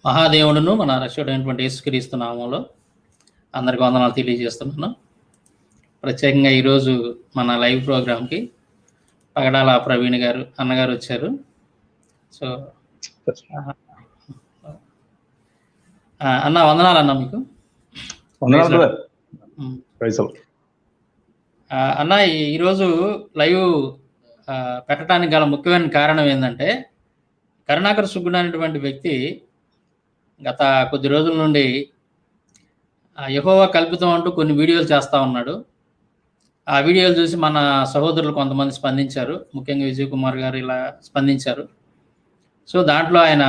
మహాదేవుడును మన రక్షకుడైనటువంటి యేసుక్రీస్తు నామంలో అందరికి వందనాలు తెలియజేస్తున్నాను. ప్రత్యేకంగా ఈరోజు మన లైవ్ ప్రోగ్రామ్కి పగడాల ప్రవీణ్ గారు అన్నగారు వచ్చారు. సో అన్న వందనాలు అన్న మీకు. అన్న ఈరోజు లైవ్ పెట్టడానికి గల ముఖ్యమైన కారణం ఏంటంటే, కరుణాకర్ సుగ్గుడు అనేటువంటి వ్యక్తి గత కొద్ది రోజుల నుండి యెహోవా కల్పితం అంటూ కొన్ని వీడియోలు చేస్తూ ఉన్నాడు. ఆ వీడియోలు చూసి మన సహోదరులు కొంతమంది స్పందించారు, ముఖ్యంగా విజయ్ కుమార్ గారు ఇలా స్పందించారు. సో దాంట్లో ఆయన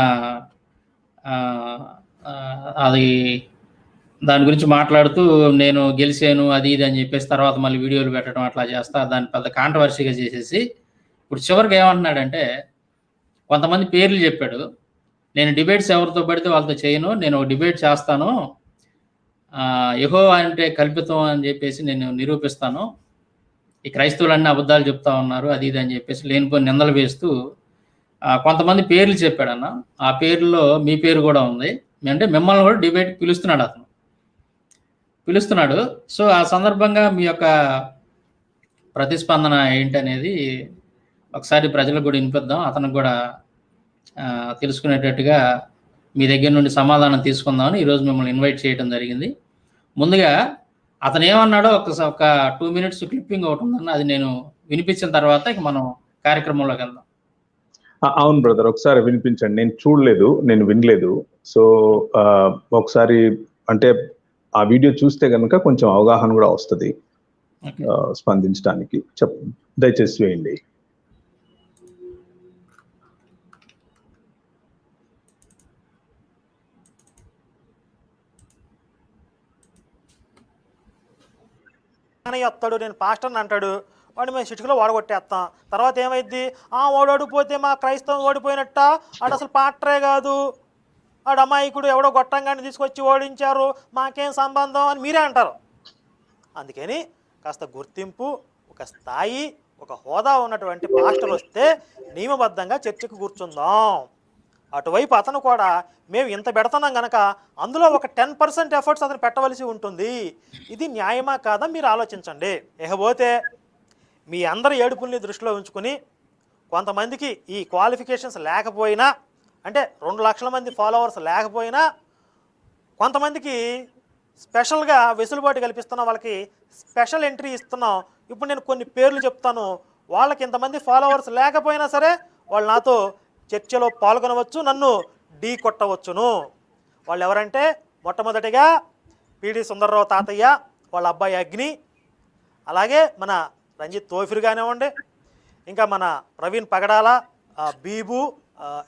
అది దాని గురించి మాట్లాడుతూ నేను గెలిచాను అది ఇది అని చెప్పేసి తర్వాత మళ్ళీ వీడియోలు పెట్టడం అట్లా చేస్తా దాన్ని పెద్ద కాంట్రవర్సీగా చేసేసి ఇప్పుడు చివరికి ఏమంటున్నాడంటే, కొంతమంది పేర్లు చెప్పాడు. నేను డిబేట్స్ ఎవరితో పడితే వాళ్ళతో చేయను, నేను ఒక డిబేట్ చేస్తాను, యెహోవా అంటే కల్పితం అని చెప్పేసి నేను నిరూపిస్తాను, ఈ క్రైస్తవులన్నీ అబద్ధాలు చెప్తా ఉన్నారు అది ఇది అని చెప్పేసి లేనిపోయి నిందలు వేస్తూ కొంతమంది పేర్లు చెప్పాడన్న. ఆ పేర్లలో మీ పేరు కూడా ఉంది. అంటే మిమ్మల్ని కూడా డిబేట్ పిలుస్తున్నాడు. సో ఆ సందర్భంగా మీ యొక్క ప్రతిస్పందన ఏంటనేది ఒకసారి ప్రజలకు కూడా వినిపిద్దాం, అతనికి కూడా తెలుసుకునేటట్టుగా మీ దగ్గర నుండి సమాధానం తీసుకుందామని ఈరోజు మిమ్మల్ని ఇన్వైట్ చేయడం జరిగింది. ముందుగా అతను ఏమన్నాడో ఒక 2 minutes క్లిప్పింగ్ ఒకటి ఉందన్న, అది నేను వినిపించిన తర్వాత ఇక మనం కార్యక్రమంలోకి వెళ్దాం. అవును బ్రదర్, ఒకసారి వినిపించండి. నేను చూడలేదు, నేను వినలేదు. సో ఒకసారి అంటే ఆ వీడియో చూస్తే కనుక కొంచెం అవగాహన కూడా వస్తుంది స్పందించడానికి. దయచేసి వేయండి. వస్తాడు, నేను పాస్టర్ని అంటాడు, వాడు మేము చిటికలో ఓడగొట్టేస్తాం. తర్వాత ఏమైద్ది, వాడు ఓడిపోతే మా క్రైస్తవం ఓడిపోయినట్ట, వాడు అసలు పాస్టరే కాదు, వాడు అమాయకుడు, ఎవడో గొట్టంగాన్ని తీసుకొచ్చి ఓడించారు, మాకేం సంబంధం అని మీరే అంటారు. అందుకని కాస్త గుర్తింపు, ఒక స్థాయి, ఒక హోదా ఉన్నటువంటి పాస్టర్ వస్తే నియమబద్ధంగా చర్చకు కూర్చుందాం. అటువైపు అతను కూడా మేము ఇంత పెడుతున్నాం కనుక అందులో ఒక 10% ఎఫర్ట్స్ అతను పెట్టవలసి ఉంటుంది. ఇది న్యాయమా కాదా మీరు ఆలోచించండి. ఇకపోతే మీ అందరి ఏడుపుల్ని దృష్టిలో ఉంచుకుని కొంతమందికి ఈ క్వాలిఫికేషన్స్ లేకపోయినా, అంటే 2 లక్షల మంది ఫాలోవర్స్ లేకపోయినా, కొంతమందికి స్పెషల్గా వెసులుబాటు కల్పిస్తున్నాం, వాళ్ళకి స్పెషల్ ఎంట్రీ ఇస్తున్నాం. ఇప్పుడు నేను కొన్ని పేర్లు చెప్తాను, వాళ్ళకి ఇంతమంది ఫాలోవర్స్ లేకపోయినా సరే వాళ్ళు నాతో చర్చలో పాల్గొనవచ్చు, నన్ను ఢీ కొట్టవచ్చును. వాళ్ళు ఎవరంటే, మొట్టమొదటిగా పిడి సుందర్రావు తాతయ్య, వాళ్ళ అబ్బాయి అగ్ని, అలాగే మన రంజిత్ తోఫిర్ కానివ్వండి, ఇంకా మన ప్రవీణ్ పగడాల, బీబు,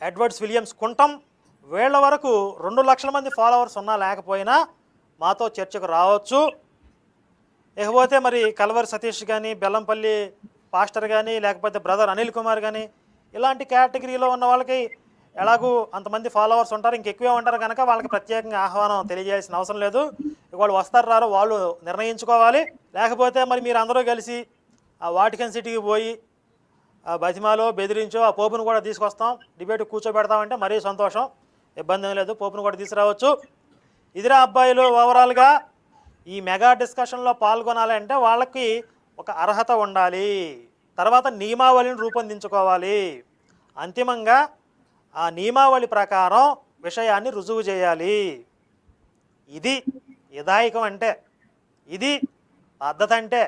ఎడ్వర్డ్స్ విలియమ్స్ కుంటం, వీళ్ళ వరకు 2 లక్షల మంది ఫాలోవర్స్ ఉన్నా లేకపోయినా మాతో చర్చకు రావచ్చు. ఇకపోతే మరి కల్వరి సతీష్ కానీ, బెల్లంపల్లి పాస్టర్ కానీ, లేకపోతే బ్రదర్ అనిల్ కుమార్ కానీ, ఇలాంటి కేటగిరీలో ఉన్న వాళ్ళకి ఎలాగూ అంతమంది ఫాలోవర్స్ ఉంటారు, ఇంకెక్కువే ఉంటారు కనుక వాళ్ళకి ప్రత్యేకంగా ఆహ్వానం తెలియజేయాల్సిన అవసరం లేదు. వాళ్ళు వస్తారు రారో వాళ్ళు నిర్ణయించుకోవాలి. లేకపోతే మరి మీరు అందరూ కలిసి ఆ వాటికన్ సిటీకి పోయి బతిమాలో బెదిరించో ఆ పోపును కూడా తీసుకొస్తాం, డిబేట్ కూర్చోబెడతామంటే మరీ సంతోషం, ఇబ్బంది ఏం లేదు, పోపును కూడా తీసుకురావచ్చు. ఇదిరా అబ్బాయిలు, ఓవరాల్గా ఈ మెగా డిస్కషన్లో పాల్గొనాలంటే వాళ్ళకి ఒక అర్హత ఉండాలి, తర్వాత నియమావళిని రూపొందించుకోవాలి, అంతిమంగా ఆ నియమావళి ప్రకారం విషయాన్ని రుజువు చేయాలి. ఇది విధాయకం అంటే, ఇది పద్ధతి అంటే.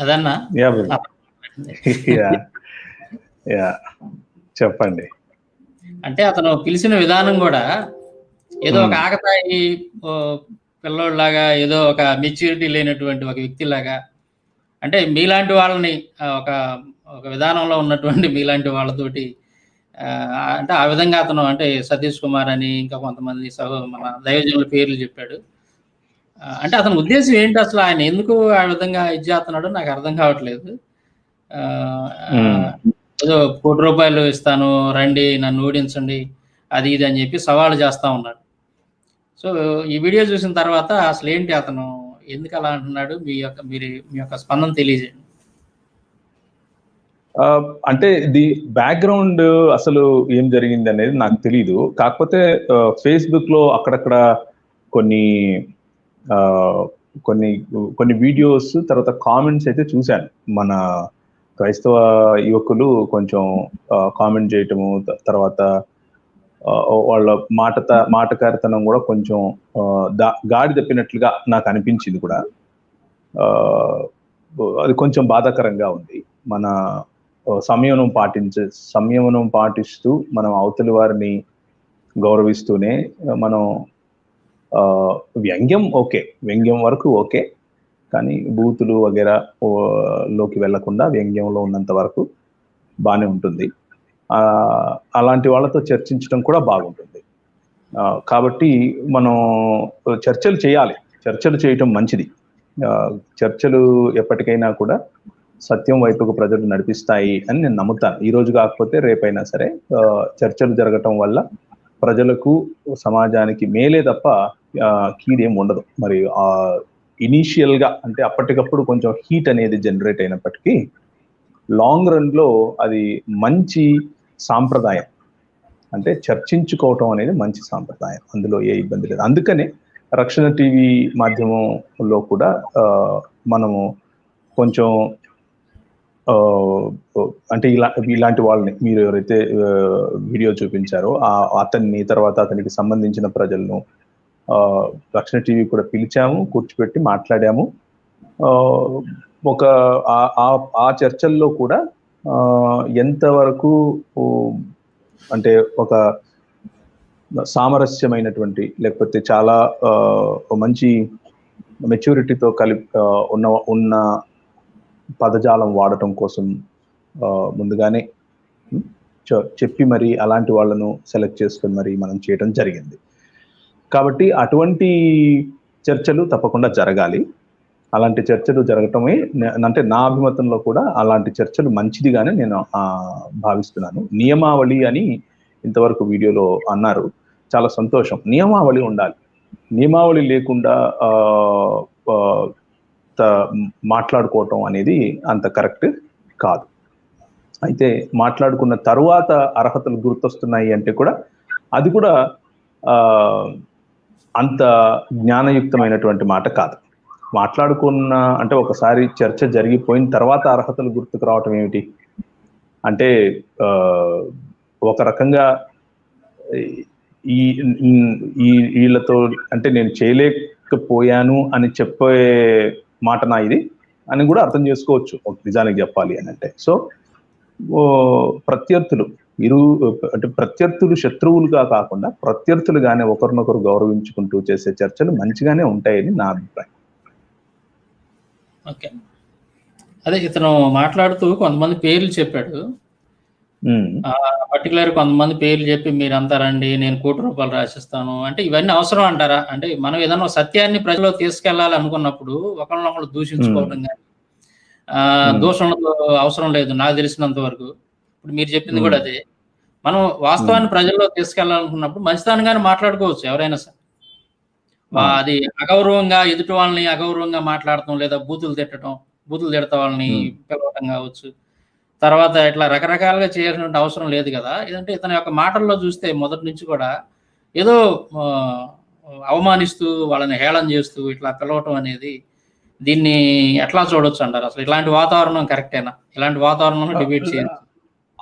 అదన్నా చెప్పండి. అంటే అతను పిలిచిన విధానం కూడా ఏదో ఒక ఆకతాయి పిల్లోడ్లాగా, ఏదో ఒక మెచ్యూరిటీ లేనటువంటి ఒక వ్యక్తిలాగా, అంటే మీలాంటి వాళ్ళని ఒక విధానంలో ఉన్నటువంటి మీలాంటి వాళ్ళతోటి అంటే ఆ విధంగా అతను, అంటే సతీష్ కుమార్ అని ఇంకా కొంతమంది మన దైవజనుల పేర్లు చెప్పాడు. అంటే అతని ఉద్దేశం ఏంటి అసలు, ఆయన ఎందుకు ఆ విధంగా ఇది చేస్తున్నాడో నాకు అర్థం కావట్లేదు. ఏదో ₹1 ఇస్తాను రండి నన్ను ఓడించండి అది ఇది అని చెప్పి సవాలు చేస్తూ ఉన్నాడు. సో ఈ వీడియో చూసిన తర్వాత అసలు ఏంటి, అతను ఎందుకు అలా అంటున్నాడు, మీ యొక్క స్పందన తెలియజేయండి. అంటే ది బ్యాక్గ్రౌండ్ అసలు ఏం జరిగింది అనేది నాకు తెలియదు. కాకపోతే ఫేస్బుక్ లో అక్కడక్కడ కొన్ని కొన్ని కొన్ని వీడియోస్ తర్వాత కామెంట్స్ అయితే చూశాను. మన క్రైస్తవ యువకులు కొంచెం కామెంట్ చేయటము, తర్వాత వాళ్ళ మాటకారితనం కూడా కొంచెం గాడి తప్పినట్లుగా నాకు అనిపించింది కూడా. అది కొంచెం బాధాకరంగా ఉంది. మన సంయమనం పాటిస్తూ మనం అవతలి వారిని గౌరవిస్తూనే మనం వ్యంగ్యం వరకు ఓకే, కానీ బూతులు వగేరా లోకి వెళ్లకుండా వ్యంగ్యంలో ఉన్నంత వరకు బాగానే ఉంటుంది. అలాంటి వాళ్ళతో చర్చించడం కూడా బాగుంటుంది. కాబట్టి మనం చర్చలు చేయాలి. చర్చలు చేయటం మంచిది. చర్చలు ఎప్పటికైనా కూడా సత్యం వైపుకు ప్రజలు నడిపిస్తాయి అని నేను నమ్ముతాను. ఈ రోజు కాకపోతే రేపైనా సరే చర్చలు జరగటం వల్ల ప్రజలకు, సమాజానికి మేలే తప్ప కీడేం ఉండదు. మరి ఇనీషియల్ గా అంటే అప్పటికప్పుడు కొంచెం హీట్ అనేది జనరేట్ అయినప్పటికీ లాంగ్ రన్ లో అది మంచి సాంప్రదాయం. అంటే చర్చించుకోవటం అనేది మంచి సాంప్రదాయం, అందులో ఏ ఇబ్బంది లేదు. అందుకనే రక్షణ టీవీ మాధ్యమంలో కూడా మనము కొంచెం అంటే ఇలాంటి వాళ్ళని మీరు ఎవరైతే వీడియో చూపించారో అతన్ని, తర్వాత అతనికి సంబంధించిన ప్రజలను రక్షణ టీవీ కూడా పిలిచాము, కూర్చోపెట్టి మాట్లాడాము. ఆ చర్చల్లో కూడా ఎంతవరకు అంటే ఒక సామరస్యమైనటువంటి, లేకపోతే చాలా మంచి మెచ్యూరిటీతో ఉన్న పదజాలం వాడటం కోసం ముందుగానే చెప్పి మరి అలాంటి వాళ్ళను సెలెక్ట్ చేసుకొని మరి మనం చేయడం జరిగింది. కాబట్టి అటువంటి చర్చలు తప్పకుండా జరగాలి. అలాంటి చర్చలు జరగటమే అంటే నా అభిమతంలో కూడా అలాంటి చర్చలు మంచిదిగానే నేను భావిస్తున్నాను. నియమావళి అని ఇంతవరకు వీడియోలో అన్నారు, చాలా సంతోషం. నియమావళి ఉండాలి. నియమావళి లేకుండా మాట్లాడుకోవటం అనేది అంత కరెక్ట్ కాదు. అయితే మాట్లాడుకున్న తరువాత అర్హతలు గుర్తొస్తున్నాయి అంటే కూడా అది కూడా అంత జ్ఞానయుక్తమైనటువంటి మాట కాదు. మాట్లాడుకున్న అంటే ఒకసారి చర్చ జరిగిపోయిన తర్వాత అర్హతలు గుర్తుకు రావటం ఏమిటి అంటే ఒక రకంగా వీళ్ళతో అంటే నేను చేయలేకపోయాను అని చెప్పే మాట నా ఇది అని కూడా అర్థం చేసుకోవచ్చు నిజానికి చెప్పాలి అని అంటే. సో ప్రత్యర్థులు శత్రువులుగా కాకుండా ప్రత్యర్థులుగానే ఒకరినొకరు గౌరవించుకుంటూ చేసే చర్చలు మంచిగానే ఉంటాయని నా అభిప్రాయం. ఓకే, అదే ఇతను మాట్లాడుతూ కొంతమంది పేర్లు చెప్పాడు. పర్టికులర్ కొంతమంది పేర్లు చెప్పి మీరంతా రండి, నేను ₹1,00,00,000 రాసిస్తాను అంటే ఇవన్నీ అవసరం అంటారా? అంటే మనం ఏదైనా సత్యాన్ని ప్రజల్లో తీసుకెళ్లాలి అనుకున్నప్పుడు ఒకళ్ళనొకళ్ళు దూషించుకోవడం కానీ దూషణతో అవసరం లేదు నాకు తెలిసినంత వరకు. ఇప్పుడు మీరు చెప్పింది కూడా అదే. మనం వాస్తవాన్ని ప్రజల్లో తీసుకెళ్లాలనుకున్నప్పుడు మంచితనంగానే మాట్లాడుకోవచ్చు ఎవరైనా సరే. అది అగౌరవంగా ఎదుటి వాళ్ళని అగౌరవంగా మాట్లాడటం, లేదా బూతులు తిడతా వాళ్ళని పిలవటం కావచ్చు, తర్వాత ఇట్లా రకరకాలుగా చేయాల్సిన అవసరం లేదు కదా. ఇదంటే ఇతని యొక్క మాటల్లో చూస్తే మొదటి నుంచి కూడా ఏదో అవమానిస్తూ వాళ్ళని హేళన చేస్తూ ఇట్లా పిలవటం అనేది దీన్ని ఎట్లా చూడొచ్చు అంటారు? అసలు ఇలాంటి వాతావరణం కరెక్టేనా? ఇలాంటి వాతావరణంలో డిబేట్ చేయొచ్చు?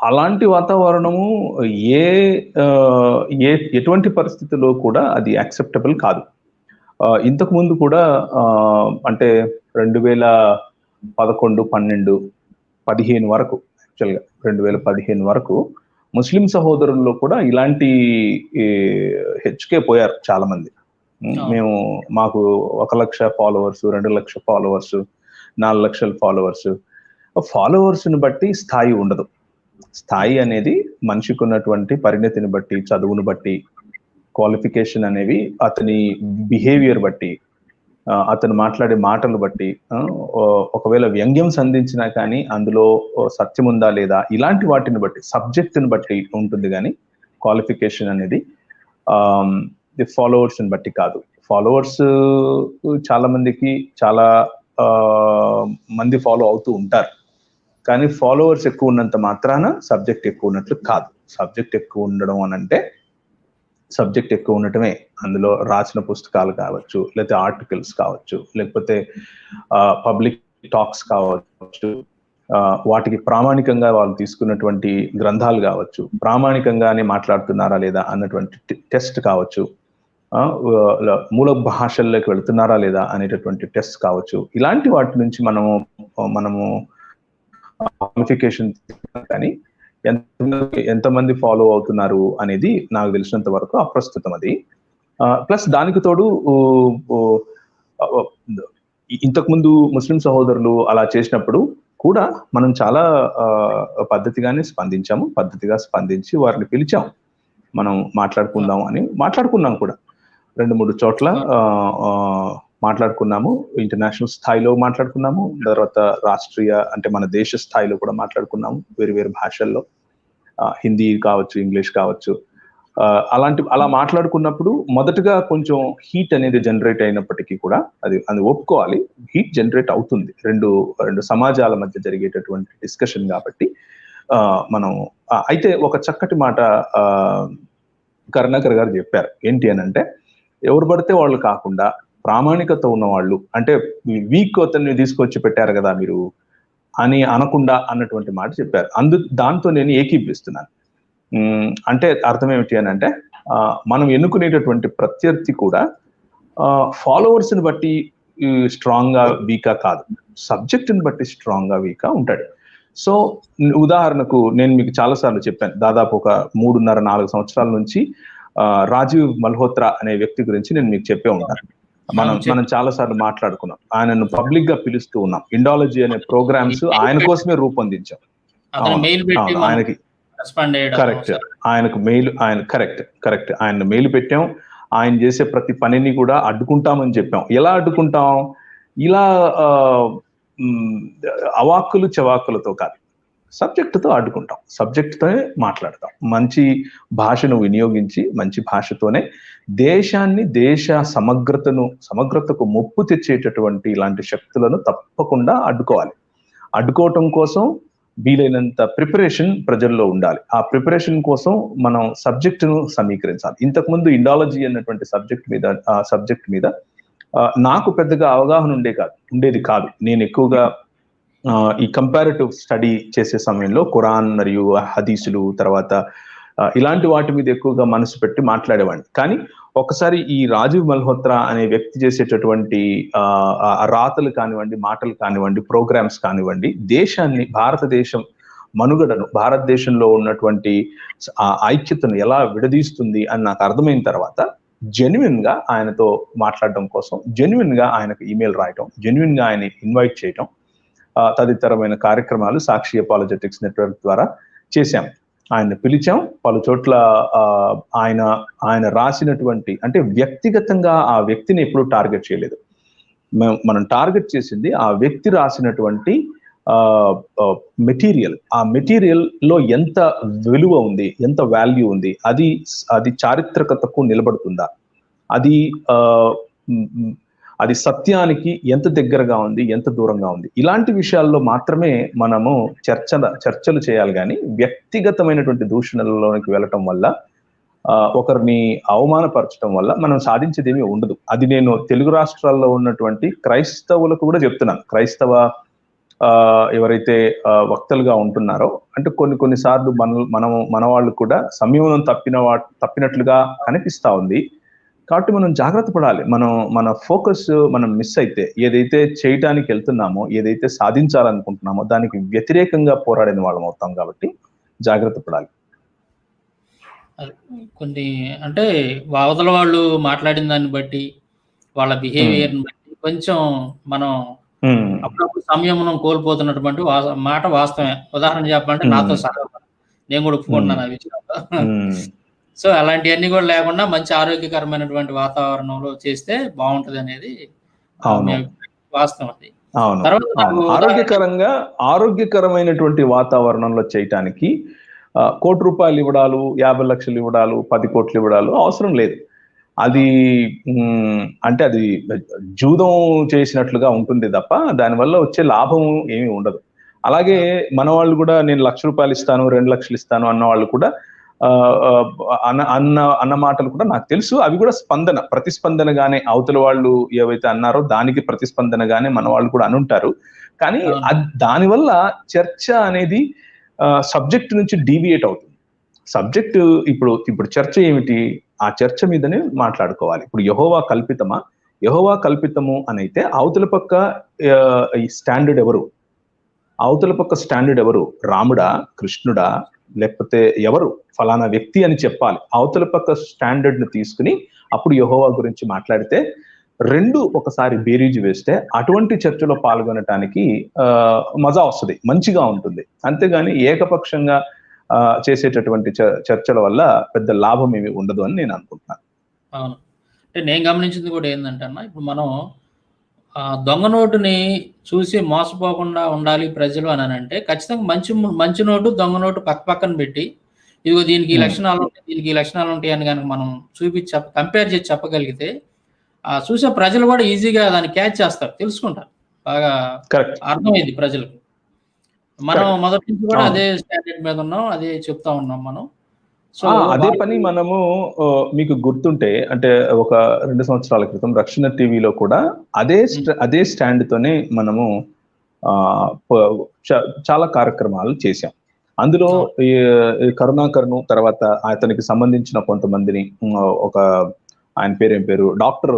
అలాంటి వాతావరణము ఎటువంటి పరిస్థితుల్లో కూడా అది యాక్సెప్టబుల్ కాదు. ఇంతకు ముందు కూడా అంటే 2011, 12, 15 వరకు, యాక్చువల్గా 2015 వరకు ముస్లిం సహోదరుల్లో కూడా ఇలాంటి హెచ్కే పోయారు చాలా మంది. మాకు 1,00,000 ఫాలోవర్స్, 2,00,000 ఫాలోవర్స్, 4,00,000 ఫాలోవర్స్. ఫాలోవర్స్ని బట్టి స్థాయి ఉండదు. స్థాయి అనేది మనిషికి ఉన్నటువంటి పరిణతిని బట్టి, చదువును బట్టి, క్వాలిఫికేషన్ అనేవి అతని బిహేవియర్ బట్టి, అతను మాట్లాడే మాటలు బట్టి, ఒకవేళ వ్యంగ్యం సంధించినా కానీ అందులో సత్యం ఉందా లేదా ఇలాంటి వాటిని బట్టి, సబ్జెక్టుని బట్టి ఉంటుంది. కానీ క్వాలిఫికేషన్ అనేది ఫాలోవర్స్ని బట్టి కాదు. ఫాలోవర్స్ చాలా మందికి చాలా మంది ఫాలో అవుతూ ఉంటారు. కానీ ఫాలోవర్స్ ఎక్కువ ఉన్నంత మాత్రాన సబ్జెక్ట్ ఎక్కువ ఉన్నట్లు కాదు. సబ్జెక్ట్ ఎక్కువ ఉండడం అని అంటే సబ్జెక్ట్ ఎక్కువ ఉండటమే. అందులో రాసిన పుస్తకాలు కావచ్చు, లేకపోతే ఆర్టికల్స్ కావచ్చు, లేకపోతే పబ్లిక్ టాక్స్ కావచ్చు, వాటికి ప్రామాణికంగా వాళ్ళు తీసుకున్నటువంటి గ్రంథాలు కావచ్చు, ప్రామాణికంగానే మాట్లాడుతున్నారా లేదా అన్నటువంటి టెస్ట్ కావచ్చు, మూల భాషల్లోకి వెళుతున్నారా లేదా అనేటటువంటి టెస్ట్ కావచ్చు. ఇలాంటి వాటి నుంచి మనము క్వాలిఫికేషన్ కానీ ఎంతమంది ఫాలో అవుతున్నారు అనేది నాకు తెలిసినంత వరకు అప్రస్తుతం అది. ప్లస్ దానికి తోడు ఇంతకుముందు ముస్లిం సహోదరులు అలా చేసినప్పుడు కూడా మనం చాలా పద్ధతిగా స్పందించి వారిని పిలిచాం, మనం మాట్లాడుకున్నాం కూడా 2-3 చోట్ల మాట్లాడుకున్నాము. ఇంటర్నేషనల్ స్థాయిలో మాట్లాడుకున్నాము, తర్వాత రాష్ట్రీయ అంటే మన దేశ స్థాయిలో కూడా మాట్లాడుకున్నాము, వేరు భాషల్లో, హిందీ కావచ్చు, ఇంగ్లీష్ కావచ్చు. అలా మాట్లాడుకున్నప్పుడు మొదటగా కొంచెం హీట్ అనేది జనరేట్ అయినప్పటికీ కూడా అది ఒప్పుకోవాలి, హీట్ జనరేట్ అవుతుంది. రెండు సమాజాల మధ్య జరిగేటటువంటి డిస్కషన్ కాబట్టి మనం అయితే ఒక చక్కటి మాట కరుణాకర్ గారు చెప్పారు. ఏంటి అని అంటే, ఎవరు పడితే వాళ్ళు కాకుండా ప్రామాణికత ఉన్న వాళ్ళు, అంటే వీక్ అతన్ని తీసుకొచ్చి పెట్టారు కదా మీరు అని అనకుండా అన్నటువంటి మాట చెప్పారు. దాంతో నేను ఏకీపిస్తున్నాను. అంటే అర్థం ఏమిటి అని అంటే, మనం ఎన్నుకునేటటువంటి ప్రత్యర్థి కూడా ఫాలోవర్స్ ని బట్టి స్ట్రాంగ్ గా వీకా కాదు, సబ్జెక్ట్ ని బట్టి స్ట్రాంగ్ గా వీకా ఉంటాడు. సో ఉదాహరణకు నేను మీకు చాలాసార్లు చెప్పాను, దాదాపు ఒక 3.5-4 సంవత్సరాల నుంచి రాజీవ్ మల్హోత్రా అనే వ్యక్తి గురించి నేను మీకు చెప్పే ఉంటాను. మనం చాలా సార్లు మాట్లాడుకున్నాం. ఆయనను పబ్లిక్ గా పిలుస్తూ ఉన్నాం. ఇండాలజీ అనే ప్రోగ్రామ్స్ ఆయన కోసమే రూపొందించాం. ఆయనకి కరెక్ట్, ఆయన మెయిల్ పెట్టాం. ఆయన చేసే ప్రతి పనిని కూడా అడ్డుకుంటామని చెప్పాం. ఎలా అడ్డుకుంటాం? ఇలా అవాక్కులు చవాక్కులతో కాదు, సబ్జెక్టుతో అడ్డుకుంటాం, సబ్జెక్టుతోనే మాట్లాడతాం. మంచి భాషను వినియోగించి మంచి భాషతోనే దేశాన్ని, దేశ సమగ్రతకు ముప్పు తెచ్చేటటువంటి ఇలాంటి శక్తులను తప్పకుండా అడ్డుకోవాలి. అడ్డుకోవటం కోసం వీలైనంత ప్రిపరేషన్ ప్రజల్లో ఉండాలి. ఆ ప్రిపరేషన్ కోసం మనం సబ్జెక్టును సమీకరించాలి. ఇంతకుముందు ఇండాలజీ అన్నటువంటి సబ్జెక్ట్ మీద నాకు పెద్దగా అవగాహన ఉండేది కాదు. నేను ఎక్కువగా ఈ కంపారిటివ్ స్టడీ చేసే సమయంలో ఖురాన్ మరియు హదీసులు, తర్వాత ఇలాంటి వాటి మీద ఎక్కువగా మనసు పెట్టి మాట్లాడేవాడిని. కానీ ఒకసారి ఈ రాజీవ్ మల్హోత్రా అనే వ్యక్తి చేసేటటువంటి రాతలు కానివ్వండి, మాటలు కానివ్వండి, ప్రోగ్రామ్స్ కానివ్వండి, దేశాన్ని, భారతదేశం మనుగడను, భారతదేశంలో ఉన్నటువంటి ఐక్యతను ఎలా విడదీస్తుంది అని నాకు అర్థమైన తర్వాత జెన్యున్ గా ఆయనతో మాట్లాడడం కోసం, జెన్యున్ గా ఆయనకు ఈమెయిల్ రాయటం, జెన్యున్ గా ఆయన ఇన్వైట్ చేయటం, తదితరమైన కార్యక్రమాలు సాక్షి అపాలజెటిక్స్ నెట్వర్క్ ద్వారా చేశాం. ఆయన పిలిచాం. పలు చోట్ల ఆయన రాసినటువంటి, అంటే వ్యక్తిగతంగా ఆ వ్యక్తిని ఎప్పుడూ టార్గెట్ చేయలేదు. మనం టార్గెట్ చేసింది ఆ వ్యక్తి రాసినటువంటి మెటీరియల్. ఆ మెటీరియల్ లో ఎంత విలువ ఉంది, ఎంత వాల్యూ ఉంది, అది చారిత్రకతకు నిలబడుతుందా, అది సత్యానికి ఎంత దగ్గరగా ఉంది, ఎంత దూరంగా ఉంది, ఇలాంటి విషయాల్లో మాత్రమే మనము చర్చలు చేయాలి. కానీ వ్యక్తిగతమైనటువంటి దూషణలలోనికి వెళ్ళటం వల్ల, ఒకరిని అవమానపరచడం వల్ల మనం సాధించేదేమీ ఉండదు. అది నేను తెలుగు రాష్ట్రాల్లో ఉన్నటువంటి క్రైస్తవులకు కూడా చెప్తున్నాను. క్రైస్తవ ఎవరైతే వక్తలుగా ఉంటున్నారో, అంటే కొన్నిసార్లు మన వాళ్ళు కూడా సంయమనం తప్పినట్లుగా కనిపిస్తా ఉంది. కాబట్టి మనం జాగ్రత్త పడాలి. మన ఫోకస్ మనం మిస్ అయితే, ఏదైతే చేయటానికి వెళ్తున్నామో, ఏదైతే సాధించాలనుకుంటున్నామో దానికి వ్యతిరేకంగా పోరాడిన వాళ్ళం అవుతాం. కాబట్టి జాగ్రత్త పడాలి. కొన్ని అంటే అవతల వాళ్ళు మాట్లాడిన దాన్ని బట్టి, వాళ్ళ బిహేవియర్ బట్టి కొంచెం మనం అప్పుడప్పుడు సంయమనం కోల్పోతున్నటువంటి మాట వాస్తవమే. ఉదాహరణ చెప్పాలంటే నాతో సహా నేను కూడా ఒప్పుకుంటున్నాను ఆ విషయంలో. సో అలాంటివన్నీ కూడా లేకుండా మంచి ఆరోగ్యకరమైనటువంటి వాతావరణంలో చేస్తే బాగుంటది అనేది వాస్తవం. అది ఆరోగ్యకరమైనటువంటి వాతావరణంలో చేయటానికి 1 కోటి రూపాయలు ఇవ్వడాలు, 50 లక్షలు ఇవ్వడాలు, 10 కోట్లు ఇవ్వడాలు అవసరం లేదు. అది అంటే అది జూదం చేసినట్లుగా ఉంటుంది తప్ప దానివల్ల వచ్చే లాభం ఏమీ ఉండదు. అలాగే మన వాళ్ళు కూడా నేను ₹1,00,000 ఇస్తాను, 2,00,000 ఇస్తాను అన్న వాళ్ళు కూడా అన్న మాటలు కూడా నాకు తెలుసు. అవి కూడా ప్రతిస్పందనగానే అవతల వాళ్ళు ఏవైతే అన్నారో దానికి ప్రతిస్పందనగానే మన వాళ్ళు కూడా అనుంటారు. కానీ దానివల్ల చర్చ అనేది సబ్జెక్ట్ నుంచి డీవియేట్ అవుతుంది. సబ్జెక్ట్ ఇప్పుడు చర్చ ఏమిటి? ఆ చర్చ మీదనే మాట్లాడుకోవాలి. ఇప్పుడు యెహోవా కల్పితమా? యెహోవా కల్పితము అని అయితే అవతల పక్క ఈ స్టాండర్డ్ ఎవరు? అవతల పక్క స్టాండర్డ్ ఎవరు? రాముడా, కృష్ణుడా, లేకపోతే ఎవరు? ఫలానా వ్యక్తి అని చెప్పాలి. అవతల పక్క స్టాండర్డ్ ని తీసుకుని అప్పుడు యెహోవా గురించి మాట్లాడితే రెండు ఒకసారి బేరీజు వేస్తే అటువంటి చర్చలో పాల్గొనటానికి మజా వస్తుంది, మంచిగా ఉంటుంది. అంతేగాని ఏకపక్షంగా చేసేటటువంటి చర్చల వల్ల పెద్ద లాభం ఏమి ఉండదు అని నేను అనుకుంటున్నాను. అవును. అంటే నేను గమనించింది కూడా ఏంటంటే అన్న, ఇప్పుడు మనం దొంగ నోటుని చూసి మోసపోకుండా ఉండాలి ప్రజలు అని అంటే ఖచ్చితంగా మంచి నోటు, దొంగ నోటు పక్కన పెట్టి ఇదిగో దీనికి ఈ లక్షణాలు ఉంటాయి, దీనికి ఈ లక్షణాలు ఉంటాయి అని కనుక మనం చూపించి కంపేర్ చేసి చెప్పగలిగితే చూసే ప్రజలు కూడా ఈజీగా దాన్ని క్యాచ్ చేస్తారు, తెలుసుకుంటారు, బాగా అర్థమైంది ప్రజలకు. మనం మొదటి నుంచి కూడా అదే స్టాండర్డ్ మీద ఉన్నాం, అదే చెప్తా ఉన్నాం మనం. సో అదే పని మనము మీకు గుర్తుంటే అంటే ఒక 2 సంవత్సరాల క్రితం రక్షణ టీవీలో కూడా అదే స్టాండ్ తోనే మనము చాలా కార్యక్రమాలు చేశాం. అందులో కరుణాకర్ను తర్వాత అతనికి సంబంధించిన కొంతమందిని, ఒక ఆయన ఏం పేరు డాక్టర్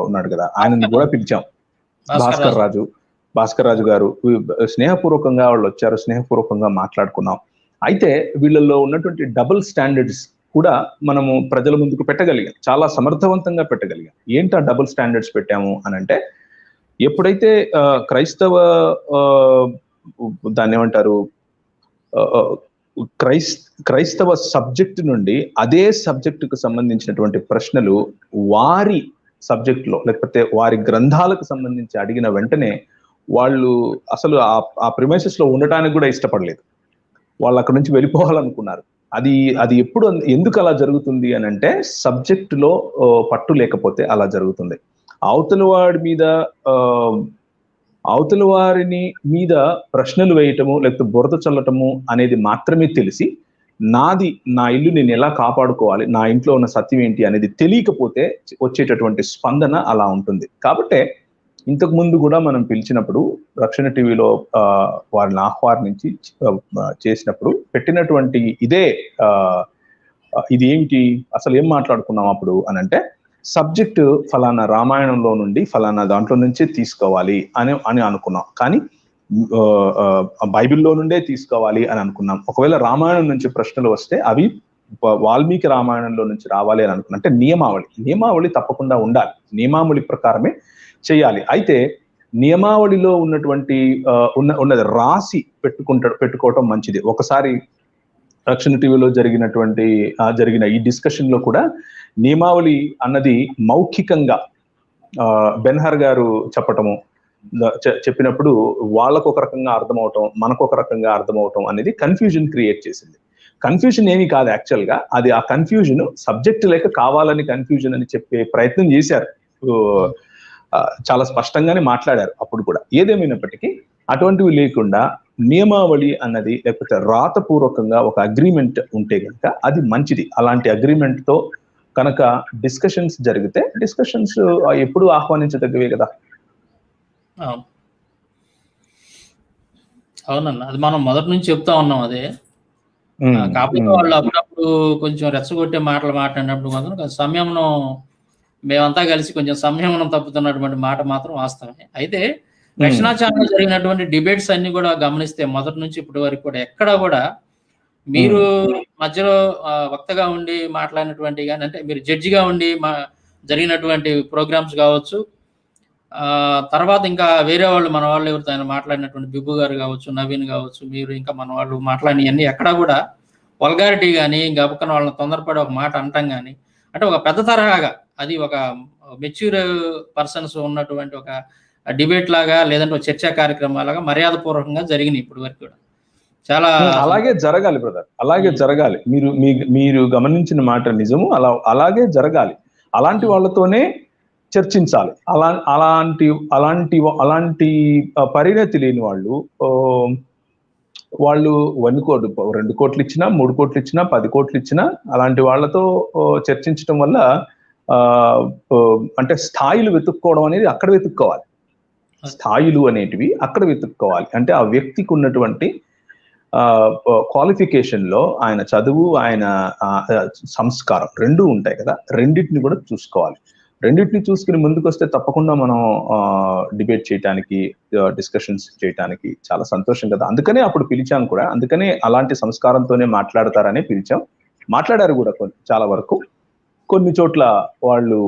ఉన్నాడు కదా, ఆయనని కూడా పిలిచాం. భాస్కర్ రాజు గారు స్నేహపూర్వకంగా వాళ్ళు వచ్చారు, స్నేహపూర్వకంగా మాట్లాడుకున్నాం. అయితే వీళ్ళల్లో ఉన్నటువంటి డబుల్ స్టాండర్డ్స్ కూడా మనము ప్రజల ముందుకు పెట్టగలిగాం, చాలా సమర్థవంతంగా పెట్టగలిగాం. ఏంటి ఆ డబుల్ స్టాండర్డ్స్ పెట్టాము అని అంటే, ఎప్పుడైతే దాన్ని ఏమంటారు, క్రైస్తవ సబ్జెక్ట్ నుండి అదే సబ్జెక్టుకు సంబంధించినటువంటి ప్రశ్నలు వారి సబ్జెక్ట్ లో లేకపోతే వారి గ్రంథాలకు సంబంధించి అడిగిన వెంటనే వాళ్ళు అసలు ఆ ప్రిమైసెస్ లో ఉండటానికి కూడా ఇష్టపడలేదు, వాళ్ళు అక్కడ నుంచి వెళ్ళిపోవాలనుకున్నారు. అది ఎందుకు అలా జరుగుతుంది అని అంటే, సబ్జెక్ట్ లో పట్టు లేకపోతే అలా జరుగుతుంది. అవతల వారిని మీద ప్రశ్నలు వేయటము లేకపోతే బురద చల్లటము అనేది మాత్రమే తెలిసి, నా ఇల్లు నేను ఎలా కాపాడుకోవాలి, నా ఇంట్లో ఉన్న సత్యం ఏంటి అనేది తెలియకపోతే వచ్చేటటువంటి స్పందన అలా ఉంటుంది. కాబట్టి ఇంతకు ముందు కూడా మనం పిలిచినప్పుడు రక్షణ టీవీలో వారిని ఆహ్వానించి చేసినప్పుడు పెట్టినటువంటి ఇది ఏమిటి, అసలు ఏం మాట్లాడుకున్నాం అప్పుడు అని అంటే, సబ్జెక్ట్ ఫలానా రామాయణంలో నుండి ఫలానా దాంట్లో నుంచే తీసుకోవాలి అని అనుకున్నాం. కానీ బైబిల్లో నుండే తీసుకోవాలి అని అనుకున్నాం. ఒకవేళ రామాయణం నుంచి ప్రశ్నలు వస్తే అవి వాల్మీకి రామాయణంలో నుంచి రావాలి అని అనుకున్నాం. అంటే నియమావళి తప్పకుండా ఉండాలి, నియమావళి ప్రకారమే చేయాలి. అయితే నియమావళిలో ఉన్నది రాసి పెట్టుకోవటం మంచిది. ఒకసారి రక్షణ టీవీలో జరిగిన ఈ డిస్కషన్ లో కూడా నియమావళి అన్నది మౌఖికంగా బెన్హర్ గారు చెప్పినప్పుడు వాళ్ళకు ఒక రకంగా అర్థమవటం, మనకు ఒక రకంగా అర్థమవటం అనేది కన్ఫ్యూజన్ క్రియేట్ చేసింది. కన్ఫ్యూజన్ ఏమీ కాదు, యాక్చువల్ గా అది ఆ కన్ఫ్యూజన్ సబ్జెక్ట్ లేక కావాలని కన్ఫ్యూజన్ అని చెప్పే ప్రయత్నం చేశారు, చాలా స్పష్టంగానే మాట్లాడారు అప్పుడు కూడా. ఏదేమైనప్పటికీ అటువంటివి లేకుండా నియమావళి అన్నది లేకపోతే రాతపూర్వకంగా ఒక అగ్రిమెంట్ ఉంటే కనుక అది మంచిది. అలాంటి అగ్రిమెంట్ తో కనుక డిస్కషన్స్ జరిగితే డిస్కషన్స్ ఎప్పుడు ఆహ్వానించదగ్గవే కదా. అవునన్న, అది మనం మొదటి నుంచి చెప్తా ఉన్నాం అదే. కాకపోతే వాళ్ళు అప్పుడప్పుడు కొంచెం రెచ్చగొట్టే మాటలు మాట్లాడినప్పుడు మాత్రం సంయమనం, మేమంతా కలిసి కొంచెం సంయమనం తప్పుతున్నటువంటి మాట మాత్రం వాస్తవమే. అయితే రక్షణ ఛానల్ జరిగినటువంటి డిబేట్స్ అన్ని కూడా గమనిస్తే మొదటి నుంచి ఇప్పటి వరకు కూడా ఎక్కడ కూడా మీరు మధ్యలో వక్తగా ఉండి మాట్లాడినటువంటి కానీ, అంటే మీరు జడ్జిగా ఉండి జరిగినటువంటి ప్రోగ్రామ్స్ కావచ్చు, తర్వాత ఇంకా వేరే వాళ్ళు మన వాళ్ళు ఎవరితో ఆయన మాట్లాడినటువంటి బిబ్బు గారు కావచ్చు, నవీన్ కావచ్చు, మీరు ఇంకా మన వాళ్ళు మాట్లాడినవన్నీ ఎక్కడా కూడా వల్గారిటీ కానీ గబుక్కన వాళ్ళని తొందరపడి ఒక మాట అంటాం కానీ, అంటే ఒక పెద్ద తరహాగా అది ఒక మెచ్యూర్ పర్సన్స్ ఉన్నటువంటి ఒక డిబేట్ లాగా లేదంటే ఒక చర్చా కార్యక్రమాలాగా మర్యాద పూర్వకంగా జరిగినాయి ఇప్పటి వరకు కూడా. చాలా అలాగే జరగాలి బ్రదర్, అలాగే జరగాలి. మీరు గమనించిన మాట నిజము, అలాగే జరగాలి. అలాంటి వాళ్ళతోనే చర్చించాలి. అలాంటి పరిణతి లేని వాళ్ళు 1 కోటి 2 కోట్లు ఇచ్చినా 3 కోట్లు ఇచ్చినా 10 కోట్లు ఇచ్చినా అలాంటి వాళ్ళతో చర్చించడం వల్ల అంటే స్థాయిలు వెతుక్కోవడం అనేది అక్కడ వెతుక్కోవాలి. స్థాయిలు అనేటివి అక్కడ వెతుక్కోవాలి. అంటే ఆ వ్యక్తికి ఉన్నటువంటి క్వాలిఫికేషన్ లో ఆయన చదువు, ఆయన సంస్కారం 2 ఉంటాయి కదా, రెండింటిని కూడా చూసుకోవాలి. రెండింటిని చూసుకుని ముందుకు వస్తే తప్పకుండా మనం డిబేట్ చేయడానికి, డిస్కషన్స్ చేయడానికి చాలా సంతోషం కదా. అందుకనే అప్పుడు పిలిచాం కూడా, అందుకనే అలాంటి సంస్కారంతోనే మాట్లాడతారనే పిలిచాం. మాట్లాడారు కూడా చాలా వరకు. కొన్ని చోట్ల వాళ్ళు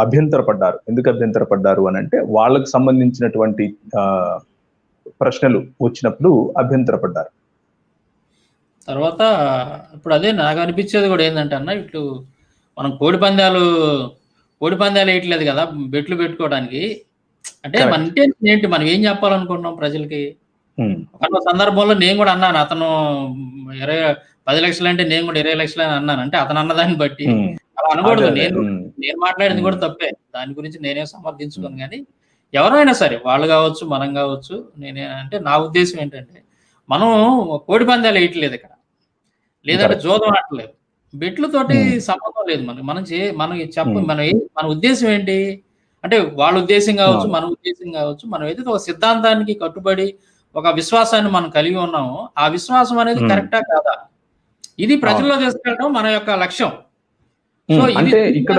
అభ్యంతరపడ్డారు. ఎందుకు అభ్యంతరపడ్డారు అని అంటే వాళ్ళకు సంబంధించినటువంటి ప్రశ్నలు వచ్చినప్పుడు అభ్యంతరపడ్డారు. తర్వాత ఇప్పుడు అదే నాకు అనిపించేది కూడా ఏంటంటే అన్న, ఇట్లు మనం కోడి పందాలు వేయట్లేదు కదా బెట్లు పెట్టుకోవడానికి. అంటే మన ఇంటెన్షన్ ఏంటి, మనం ఏం చెప్పాలనుకుంటున్నాం ప్రజలకి? ఒక సందర్భంలో నేను కూడా అన్నాను, అతను 10 లక్షలు అంటే నేను కూడా 20 లక్షలు అని అన్నాను. అంటే అతను అన్నదాన్ని బట్టి అలా అనకూడదు. నేను మాట్లాడింది కూడా తప్పే, దాని గురించి నేనేం సమర్థించుకోను. కానీ ఎవరైనా సరే, వాళ్ళు కావచ్చు, మనం కావచ్చు, అంటే నా ఉద్దేశం ఏంటంటే, మనం కోడి పందాలు వేయట్లేదు ఇక్కడ, లేదంటే జోదం ఆడలేదు, బెట్లతోటి సంబంధం లేదు. మన ఉద్దేశం ఏంటి అంటే, వాళ్ళ ఉద్దేశం కావచ్చు, మన ఉద్దేశం కావచ్చు, మనం ఏదైతే ఒక సిద్ధాంతానికి కట్టుబడి ఒక విశ్వాసాన్ని మనం కలిగి ఉన్నామో, ఆ విశ్వాసం అనేది కరెక్టా కాదా, ఇది ప్రజల్లో తీసుకెళ్ళడం మన యొక్క లక్ష్యం. అంటే ఇక్కడ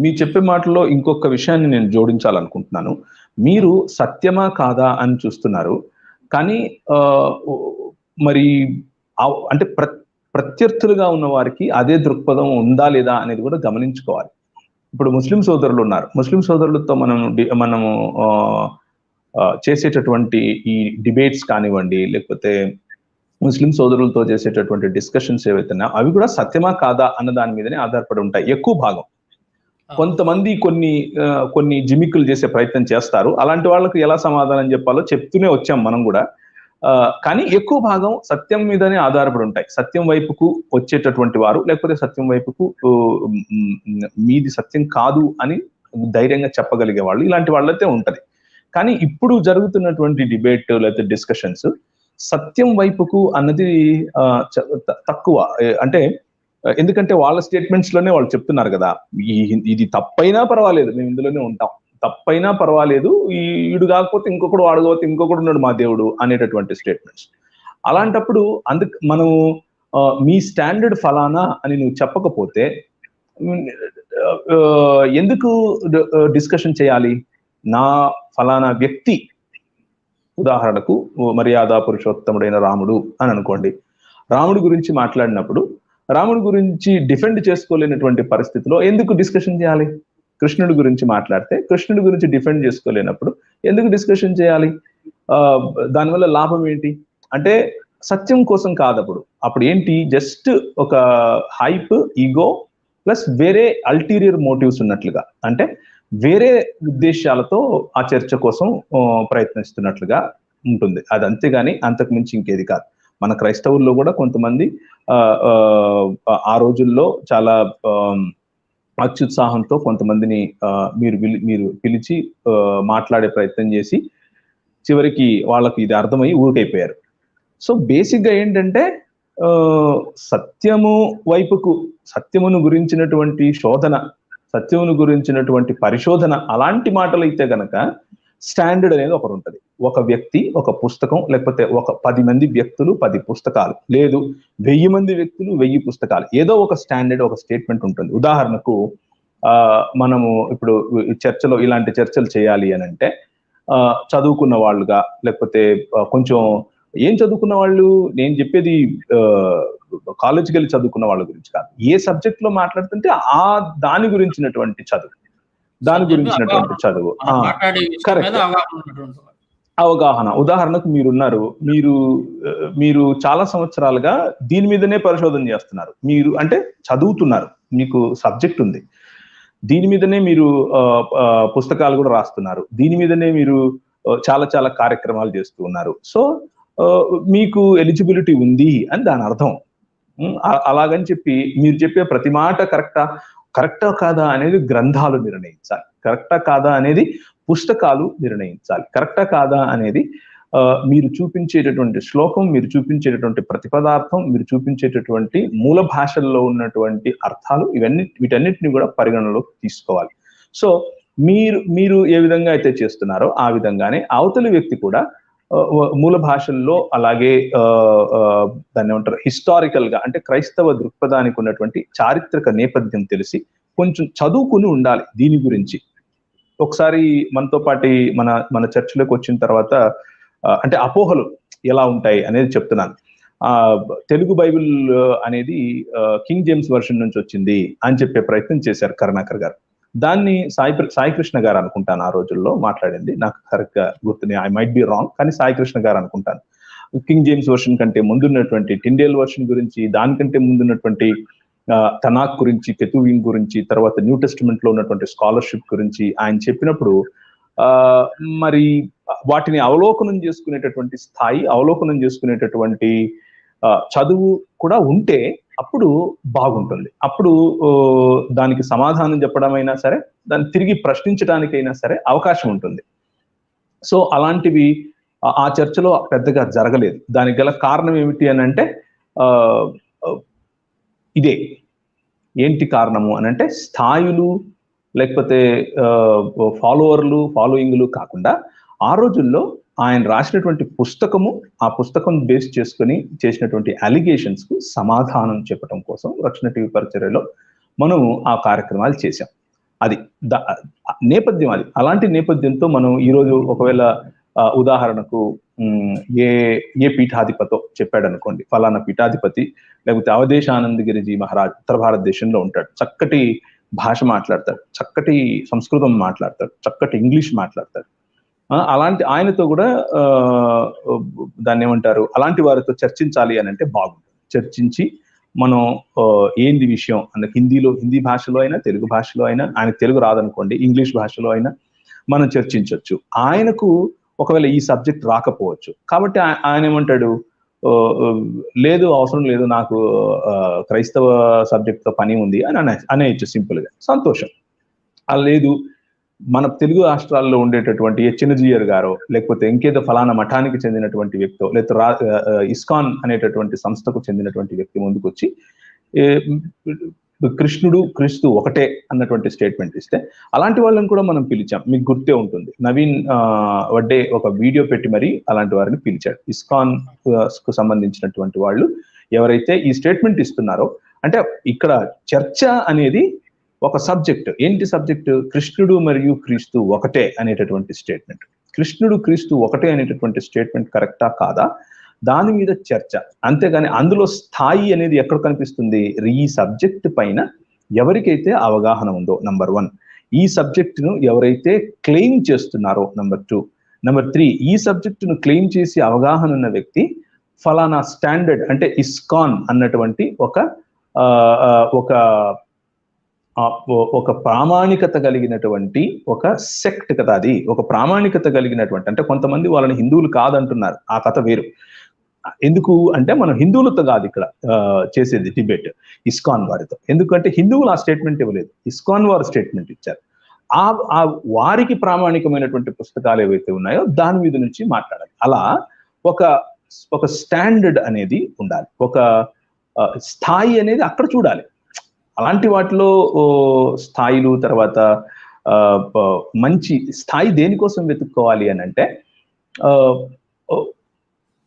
మీ చెప్పే మాటలో ఇంకొక విషయాన్ని నేను జోడించాలనుకుంటున్నాను. మీరు సత్యమా కాదా అని చూస్తున్నారు, కానీ మరి అంటే ప్రత్యర్థులుగా ఉన్న వారికి అదే దృక్పథం ఉందా లేదా అనేది కూడా గమనించుకోవాలి. ఇప్పుడు ముస్లిం సోదరులు ఉన్నారు. ముస్లిం సోదరులతో మనము చేసేటటువంటి ఈ డిబేట్స్ కానివ్వండి, లేకపోతే ముస్లిం సోదరులతో చేసేటటువంటి డిస్కషన్స్ ఏవైతున్నా అవి కూడా సత్యమా కాదా అన్న దాని మీదనే ఆధారపడి ఉంటాయి ఎక్కువ భాగం. కొంతమంది కొన్ని జిమిక్కులు చేసే ప్రయత్నం చేస్తారు. అలాంటి వాళ్ళకు ఎలా సమాధానం చెప్పాలో చెప్తూనే వచ్చాం మనం కూడా. కానీ ఎక్కువ భాగం సత్యం మీదనే ఆధారపడి ఉంటాయి. సత్యం వైపుకు వచ్చేటటువంటి వారు, లేకపోతే సత్యం వైపుకు మీది సత్యం కాదు అని ధైర్యంగా చెప్పగలిగే వాళ్ళు, ఇలాంటి వాళ్ళైతే ఉంటది. కానీ ఇప్పుడు జరుగుతున్నటువంటి డిబేట్ లేకపోతే డిస్కషన్స్ సత్యం వైపుకు అన్నది తక్కువ. అంటే ఎందుకంటే వాళ్ళ స్టేట్మెంట్స్ లోనే వాళ్ళు చెప్తున్నారు కదా, ఇది తప్పైనా పర్వాలేదు, మేము ఇందులోనే ఉంటాం, తప్పైనా పర్వాలేదు, ఈడు కాకపోతే ఇంకొకడు, వాడు కాకపోతే ఇంకొకడు ఉన్నాడు మా దేవుడు అనేటటువంటి స్టేట్మెంట్స్. అలాంటప్పుడు మనము మీ స్టాండర్డ్ ఫలానా అని నువ్వు చెప్పకపోతే ఎందుకు డిస్కషన్ చేయాలి? నా ఫలానా వ్యక్తి, ఉదాహరణకు మర్యాద పురుషోత్తముడైన రాముడు అని అనుకోండి. రాముడి గురించి మాట్లాడినప్పుడు రాముడి గురించి డిఫెండ్ చేసుకోలేనటువంటి పరిస్థితిలో ఎందుకు డిస్కషన్ చేయాలి? కృష్ణుడి గురించి మాట్లాడితే కృష్ణుడి గురించి డిఫెండ్ చేసుకోలేనప్పుడు ఎందుకు డిస్కషన్ చేయాలి? దానివల్ల లాభం ఏంటి? అంటే సత్యం కోసం కాదు. అప్పుడు ఏంటి, జస్ట్ ఒక హైప్, ఈగో ప్లస్ వేరే అల్టీరియర్ మోటివ్స్ ఉన్నట్లుగా, అంటే వేరే ఉద్దేశాలతో ఆ చర్చ కోసం ప్రయత్నిస్తున్నట్లుగా ఉంటుంది. అది అంతేగాని అంతకు మించి ఇంకేది కాదు. మన క్రైస్తవుల్లో కూడా కొంతమంది ఆ రోజుల్లో చాలా అత్యుత్సాహంతో కొంతమందిని మీరు పిలిచి మాట్లాడే ప్రయత్నం చేసి చివరికి వాళ్ళకి ఇది అర్థమయ్యి ఊరికైపోయారు. సో బేసిక్ గా ఏంటంటే సత్యమును గురించినటువంటి శోధన, సత్యమును గురించినటువంటి పరిశోధన, అలాంటి మాటలు అయితే గనక స్టాండర్డ్ అనేది ఒకటి ఉంటుంది. ఒక వ్యక్తి ఒక పుస్తకం, లేకపోతే ఒక 10 మంది వ్యక్తులు 10 పుస్తకాలు, లేదు 1000 మంది వ్యక్తులు 1000 పుస్తకాలు, ఏదో ఒక స్టాండర్డ్, ఒక స్టేట్మెంట్ ఉంటుంది. ఉదాహరణకు మనము ఇప్పుడు చర్చలో ఇలాంటి చర్చలు చేయాలి అని అంటే చదువుకున్న వాళ్ళుగా, లేకపోతే కొంచెం ఏం చదువుకున్న వాళ్ళు, నేను చెప్పేది కాలేజీకి వెళ్ళి చదువుకున్న వాళ్ళ గురించి కాదు, ఏ సబ్జెక్ట్ లో మాట్లాడుతుంటే దాని గురించినటువంటి చదువు, కరెక్ట్, అవగాహన. ఉదాహరణకు మీరు చాలా సంవత్సరాలుగా దీని మీదనే పరిశోధన చేస్తున్నారు, మీరు అంటే చదువుతున్నారు, మీకు సబ్జెక్ట్ ఉంది, దీని మీదనే మీరు పుస్తకాలు కూడా రాస్తున్నారు, దీని మీదనే మీరు చాలా చాలా కార్యక్రమాలు చేస్తూ ఉన్నారు. సో మీకు ఎలిజిబిలిటీ ఉంది అని దాని అర్థం. అలాగని చెప్పి మీరు చెప్పే ప్రతి మాట కరెక్టా, కరెక్టా కాదా అనేది గ్రంథాలు నిర్ణయించాలి, కరెక్టా కాదా అనేది పుస్తకాలు నిర్ణయించాలి, కరెక్టా కాదా అనేది మీరు చూపించేటటువంటి శ్లోకం, మీరు చూపించేటటువంటి ప్రతిపదార్థం, మీరు చూపించేటటువంటి మూల భాషల్లో ఉన్నటువంటి అర్థాలు, వీటన్నిటిని కూడా పరిగణలోకి తీసుకోవాలి. సో మీరు ఏ విధంగా అయితే చేస్తున్నారో ఆ విధంగానే అవతలి వ్యక్తి కూడా మూల భాషల్లో, అలాగే దాన్ని ఏమంటారు, హిస్టారికల్ గా అంటే క్రైస్తవ దృక్పథానికి ఉన్నటువంటి చారిత్రక నేపథ్యం తెలిసి కొంచెం చదువుకుని ఉండాలి దీని గురించి. ఒకసారి మనతో పాటు మన చర్చిలోకి వచ్చిన తర్వాత అంటే అపోహలు ఎలా ఉంటాయి అనేది చెప్తున్నాను. తెలుగు బైబిల్ అనేది కింగ్ జేమ్స్ వర్షన్ నుంచి వచ్చింది అని చెప్పే ప్రయత్నం చేశారు కరుణాకర్ గారు. దాన్ని సాయి కృష్ణ గారు అనుకుంటాను ఆ రోజుల్లో మాట్లాడింది, నాకు కరెక్ట్ గా గుర్తుని, ఐ మైట్ బి రాంగ్, కానీ సాయి కృష్ణ గారు అనుకుంటాను. కింగ్ జేమ్స్ వర్షన్ కంటే ముందున్నటువంటి టిండేల్ వర్షన్ గురించి, దానికంటే ముందున్నటువంటి తనాక్ గురించి, కెతువిన్ గురించి, తర్వాత న్యూ టెస్టిమెంట్ లో ఉన్నటువంటి స్కాలర్షిప్ గురించి ఆయన చెప్పినప్పుడు మరి వాటిని అవలోకనం చేసుకునేటటువంటి స్థాయి, అవలోకనం చేసుకునేటటువంటి చదువు కూడా ఉంటే అప్పుడు బాగుంటుంది. అప్పుడు దానికి సమాధానం చెప్పడమైనా సరే, దాన్ని తిరిగి ప్రశ్నించడానికైనా సరే అవకాశం ఉంటుంది. సో అలాంటివి ఆ చర్చలో పెద్దగా జరగలేదు. దానికి గల కారణం ఏమిటి అని అంటే ఇదే. ఏంటి కారణము అని అంటే స్థాయిలు, లేకపోతే ఫాలోయింగ్లు కాకుండా ఆ రోజుల్లో ఆయన రాసినటువంటి పుస్తకము, ఆ పుస్తకం బేస్ చేసుకుని చేసినటువంటి అలిగేషన్స్ కు సమాధానం చెప్పడం కోసం రక్షణ టీవీ పరిచర్యలో మనం ఆ కార్యక్రమాలు చేశాం. అది నేపథ్యం. అది అలాంటి నేపథ్యంతో మనం ఈరోజు ఒకవేళ ఉదాహరణకు ఏ పీఠాధిపతో చెప్పాడు అనుకోండి, ఫలానా పీఠాధిపతి లేకపోతే అవధేశానందగిరిజీ మహారాజ్ ఉత్తర భారతదేశంలో ఉంటాడు, చక్కటి భాష మాట్లాడతాడు, చక్కటి సంస్కృతం మాట్లాడతాడు, చక్కటి ఇంగ్లీష్ మాట్లాడతాడు. అలాంటి ఆయనతో కూడా దాన్ని ఏమంటారు, అలాంటి వారితో చర్చించాలి అని అంటే బాగుంటుంది. చర్చించి మనం ఏంది విషయం అన్న హిందీ భాషలో అయినా, తెలుగు భాషలో అయినా, ఆయనకు తెలుగు రాదనుకోండి ఇంగ్లీష్ భాషలో అయినా మనం చర్చించవచ్చు. ఆయనకు ఒకవేళ ఈ సబ్జెక్ట్ రాకపోవచ్చు, కాబట్టి ఆయన ఏమంటాడు, లేదు అవసరం లేదు, నాకు క్రైస్తవ సబ్జెక్ట్ తో పని ఉంది అని అనేయచ్చు సింపుల్ గా, సంతోషం. లేదు మన తెలుగు రాష్ట్రాల్లో ఉండేటటువంటి చిన్నజీయర్ గారో, లేకపోతే ఇంకేదో ఫలానా మఠానికి చెందినటువంటి వ్యక్తో, లేకపోతే ఇస్కాన్ అనేటటువంటి సంస్థకు చెందినటువంటి వ్యక్తి ముందుకు వచ్చి కృష్ణుడు క్రీస్తు ఒకటే అన్నటువంటి స్టేట్మెంట్ ఇస్తే అలాంటి వాళ్ళని కూడా మనం పిలిచాం. మీకు గుర్తే ఉంటుంది, నవీన్ వడ్డే ఒక వీడియో పెట్టి మరి అలాంటి వారిని పిలిచాడు. ఇస్కాన్ కు సంబంధించినటువంటి వాళ్ళు ఎవరైతే ఈ స్టేట్మెంట్ ఇస్తున్నారో, అంటే ఇక్కడ చర్చ అనేది ఒక సబ్జెక్ట్. ఏంటి సబ్జెక్ట్? కృష్ణుడు మరియు క్రీస్తు ఒకటే అనేటటువంటి స్టేట్మెంట్. కృష్ణుడు క్రీస్తు ఒకటే అనేటటువంటి స్టేట్మెంట్ కరెక్టా కాదా, దాని మీద చర్చ. అంతేగాని అందులో స్థాయి అనేది ఎక్కడ కనిపిస్తుంది? ఈ సబ్జెక్ట్ పైన ఎవరికైతే అవగాహన ఉందో, నంబర్ 1, ఈ సబ్జెక్టును ఎవరైతే క్లెయిమ్ చేస్తున్నారో, నంబర్ 2, నంబర్ 3, ఈ సబ్జెక్టును క్లెయిమ్ చేసి అవగాహన ఉన్న వ్యక్తి ఫలానా స్టాండర్డ్ అంటే ఇస్కాన్ అన్నటువంటి ఒక ప్రామాణికత కలిగినటువంటి ఒక సెక్ట్ కదా. అది ఒక ప్రామాణికత కలిగినటువంటి, అంటే కొంతమంది వాళ్ళని హిందువులు కాదంటున్నారు, ఆ కథ వేరు. ఎందుకు అంటే మనం హిందువులతో కాదు ఇక్కడ చేసేది డిబేట్, ఇస్కాన్ వారితో. ఎందుకంటే హిందువులు ఆ స్టేట్మెంట్ ఇవ్వలేదు, ఇస్కాన్ వారు స్టేట్మెంట్ ఇచ్చారు. ఆ వారికి ప్రామాణికమైనటువంటి పుస్తకాలు ఏవైతే ఉన్నాయో దాని మీద నుంచి మాట్లాడాలి. అలా ఒక స్టాండర్డ్ అనేది ఉండాలి, ఒక స్థాయి అనేది అక్కడ చూడాలి. అలాంటి వాటిలో స్థాయిలు, తర్వాత మంచి స్థాయి దేనికోసం వెతుక్కోవాలి అని అంటే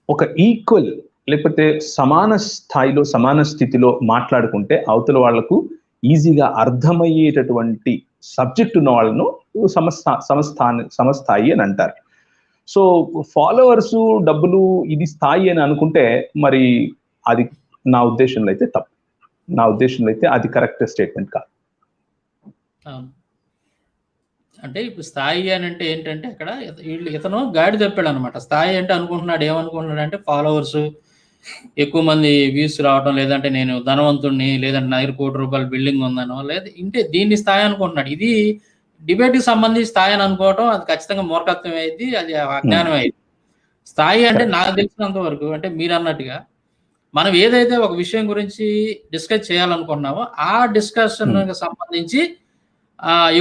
ఒక ఈక్వల్ లేకపోతే సమాన స్థాయిలో, సమాన స్థితిలో మాట్లాడుకుంటే అవతల వాళ్లకు ఈజీగా అర్థమయ్యేటటువంటి సబ్జెక్ట్ ఉన్న వాళ్ళను సమస్థాయి అని అంటారు. సో ఫాలోవర్స్, డబ్బులు ఇది స్థాయి అని అనుకుంటే మరి అది నా ఉద్దేశంలో అయితే తప్పు. నా ఉద్దేశంలో అయితే అది కరెక్ట్ స్టేట్మెంట్ కాదు. అంటే ఇప్పుడు స్థాయి అని అంటే ఏంటంటే అక్కడ ఇతను గాడి తప్పాడు అనమాట. స్థాయి అంటే అనుకుంటున్నాడు, ఏమనుకుంటున్నాడు అంటే ఫాలోవర్స్ ఎక్కువ మంది వ్యూస్ రావడం, లేదంటే నేను ధనవంతుడిని, లేదంటే నా దగ్గర ₹1 కోటి బిల్డింగ్ ఉందనో, లేదా ఇంటే దీన్ని స్థాయి అనుకుంటున్నాడు. ఇది డిబేట్ కి సంబంధించి స్థాయి అని అనుకోవడం అది ఖచ్చితంగా మూర్ఖత్వం అయింది, అది అజ్ఞానం అయింది. స్థాయి అంటే నాకు తెలిసినంత వరకు అంటే మీరు అన్నట్టుగా మనం ఏదైతే ఒక విషయం గురించి డిస్కస్ చేయాలనుకున్నామో ఆ డిస్కషన్ సంబంధించి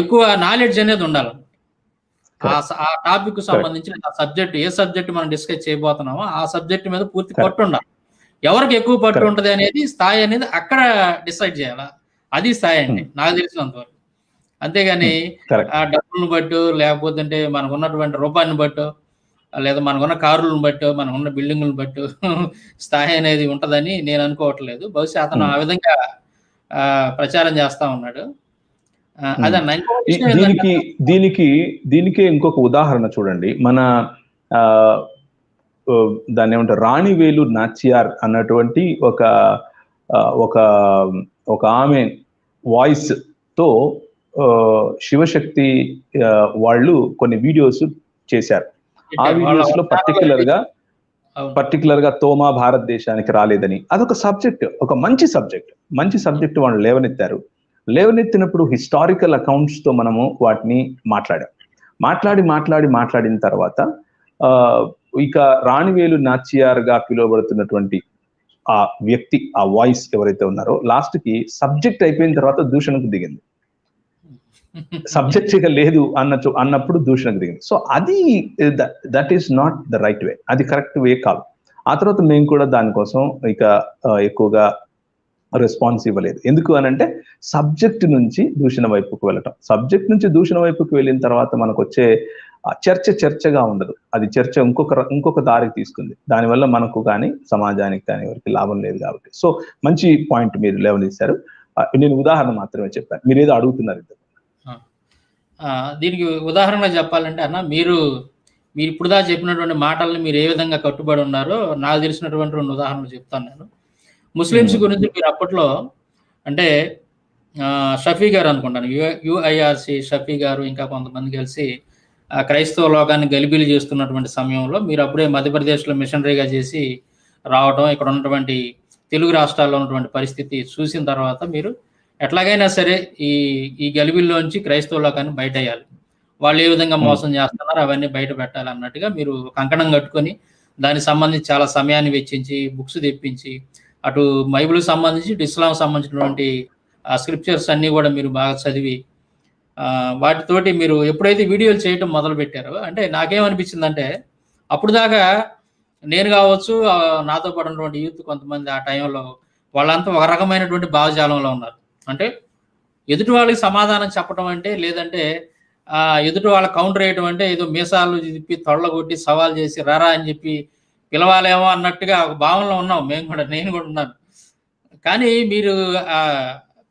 ఎక్కువ నాలెడ్జ్ అనేది ఉండాలి. ఆ టాపిక్ సంబంధించి ఆ సబ్జెక్ట్ ఏ సబ్జెక్ట్ మనం డిస్కస్ చేయబోతున్నామో ఆ సబ్జెక్ట్ మీద పూర్తి పట్టు ఉండాలి. ఎవరికి ఎక్కువ పట్టు ఉంటది అనేది స్థాయి అనేది అక్కడ డిసైడ్ చేయాలి. అది స్థాయి అండి నాకు తెలిసినంత వరకు. అంతేగాని ఆ డబ్బులను బట్టు లేకపోతే మనకు ఉన్నటువంటి రూపాయిని బట్టు లేదా మనకున్న కారులను బట్టు మనకున్న బిల్డింగులను బట్టు స్థాయి అనేది ఉంటదని నేను అనుకోవట్లేదు. బహుశా అతను ఆ విధంగా ప్రచారం చేస్తా ఉన్నాడు. దీనికి ఇంకొక ఉదాహరణ చూడండి. మన దాన్ని ఏమంటారు, రాణివేలు నాచియార్ అన్నటువంటి ఒక ఆమె వాయిస్ తో శివశక్తి వాళ్ళు కొన్ని వీడియోస్ చేశారు. ఆ వీడియోస్ లో పర్టికులర్ గా తోమా భారతదేశానికి రాలేదని, అదొక సబ్జెక్ట్, ఒక మంచి సబ్జెక్ట్ వాళ్ళు లేవనెత్తినప్పుడు హిస్టారికల్ అకౌంట్స్ తో మనము వాటిని మాట్లాడిన తర్వాత ఇక రాణివేలు నాచియార్ గా పిలువబడుతున్నటువంటి ఆ వ్యక్తి, ఆ వాయిస్ ఎవరైతే ఉన్నారో లాస్ట్ కి సబ్జెక్ట్ అయిపోయిన తర్వాత దూషణకు దిగింది. సబ్జెక్ట్ ఇక లేదు అన్నప్పుడు దూషణకు దిగింది. సో అది that is not the right way, అది కరెక్ట్ వే కాదు. ఆ తర్వాత మేము కూడా దానికోసం ఇక ఎక్కువగా రెస్పాన్స్ ఇవ్వలేదు. ఎందుకు అనంటే సబ్జెక్ట్ నుంచి దూషణ వైపుకు వెళ్ళటం, సబ్జెక్ట్ నుంచి దూషణ వైపుకు వెళ్ళిన తర్వాత మనకు వచ్చే చర్చగా ఉండదు. అది చర్చ ఇంకొక దారికి తీసుకుంది. దానివల్ల మనకు కానీ సమాజానికి కానీ ఎవరికి లాభం లేదు కాబట్టి. సో మంచి పాయింట్ మీరు లేవనెత్తారు. నేను ఉదాహరణ మాత్రమే చెప్పాను, మీరు ఏదో అడుగుతున్నారు. దీనికి ఉదాహరణ చెప్పాలంటే అన్న, మీరు ఇప్పుడు దాకా చెప్పినటువంటి మాటల్ని మీరు ఏ విధంగా కట్టుబడి ఉన్నారో నాకు తెలిసినటువంటి 2 ఉదాహరణలు చెప్తాను నేను. ముస్లిమ్స్ గురించి మీరు అప్పట్లో అంటే షఫీ గారు అనుకుంటాను, యుఐఆర్సి షఫీ గారు ఇంకా కొంతమంది కలిసి క్రైస్తవ లోకాన్ని గలిబిలి చేస్తున్నటువంటి సమయంలో మీరు అప్పుడే మధ్యప్రదేశ్లో మిషనరీగా చేసి రావడం, ఇక్కడ ఉన్నటువంటి తెలుగు రాష్ట్రాల్లో ఉన్నటువంటి పరిస్థితి చూసిన తర్వాత మీరు ఎట్లాగైనా సరే ఈ గలిబిల్లోంచి క్రైస్తవ లోకాన్ని బయట వేయాలి, వాళ్ళు ఏ విధంగా మోసం చేస్తున్నారు అవన్నీ బయట పెట్టాలి అన్నట్టుగా మీరు కంకణం కట్టుకొని దానికి సంబంధించి చాలా సమయాన్ని వెచ్చించి బుక్స్ తెప్పించి అటు బైబిల్కి సంబంధించి ఇటు ఇస్లాంకి సంబంధించినటువంటి స్క్రిప్చర్స్ అన్నీ కూడా మీరు బాగా చదివి వాటితోటి మీరు ఎప్పుడైతే వీడియోలు చేయటం మొదలు పెట్టారో, అంటే నాకేమనిపించిందంటే అప్పుడు దాకా నేను కావచ్చు నాతో పడినటువంటి యూత్ కొంతమంది ఆ టైంలో వాళ్ళంతా ఒక రకమైనటువంటి భావజాలంలో ఉన్నారు. అంటే ఎదుటి వాళ్ళకి సమాధానం చెప్పడం అంటే, లేదంటే ఎదుటి వాళ్ళ కౌంటర్ వేయటం అంటే ఏదో మీసాలు తిప్పి తొళ్ళగొట్టి సవాల్ చేసి రారా అని చెప్పి పిలవాలేమో అన్నట్టుగా ఒక భావనలో ఉన్నాం మేము కూడా, నేను కూడా ఉన్నాను. కానీ మీరు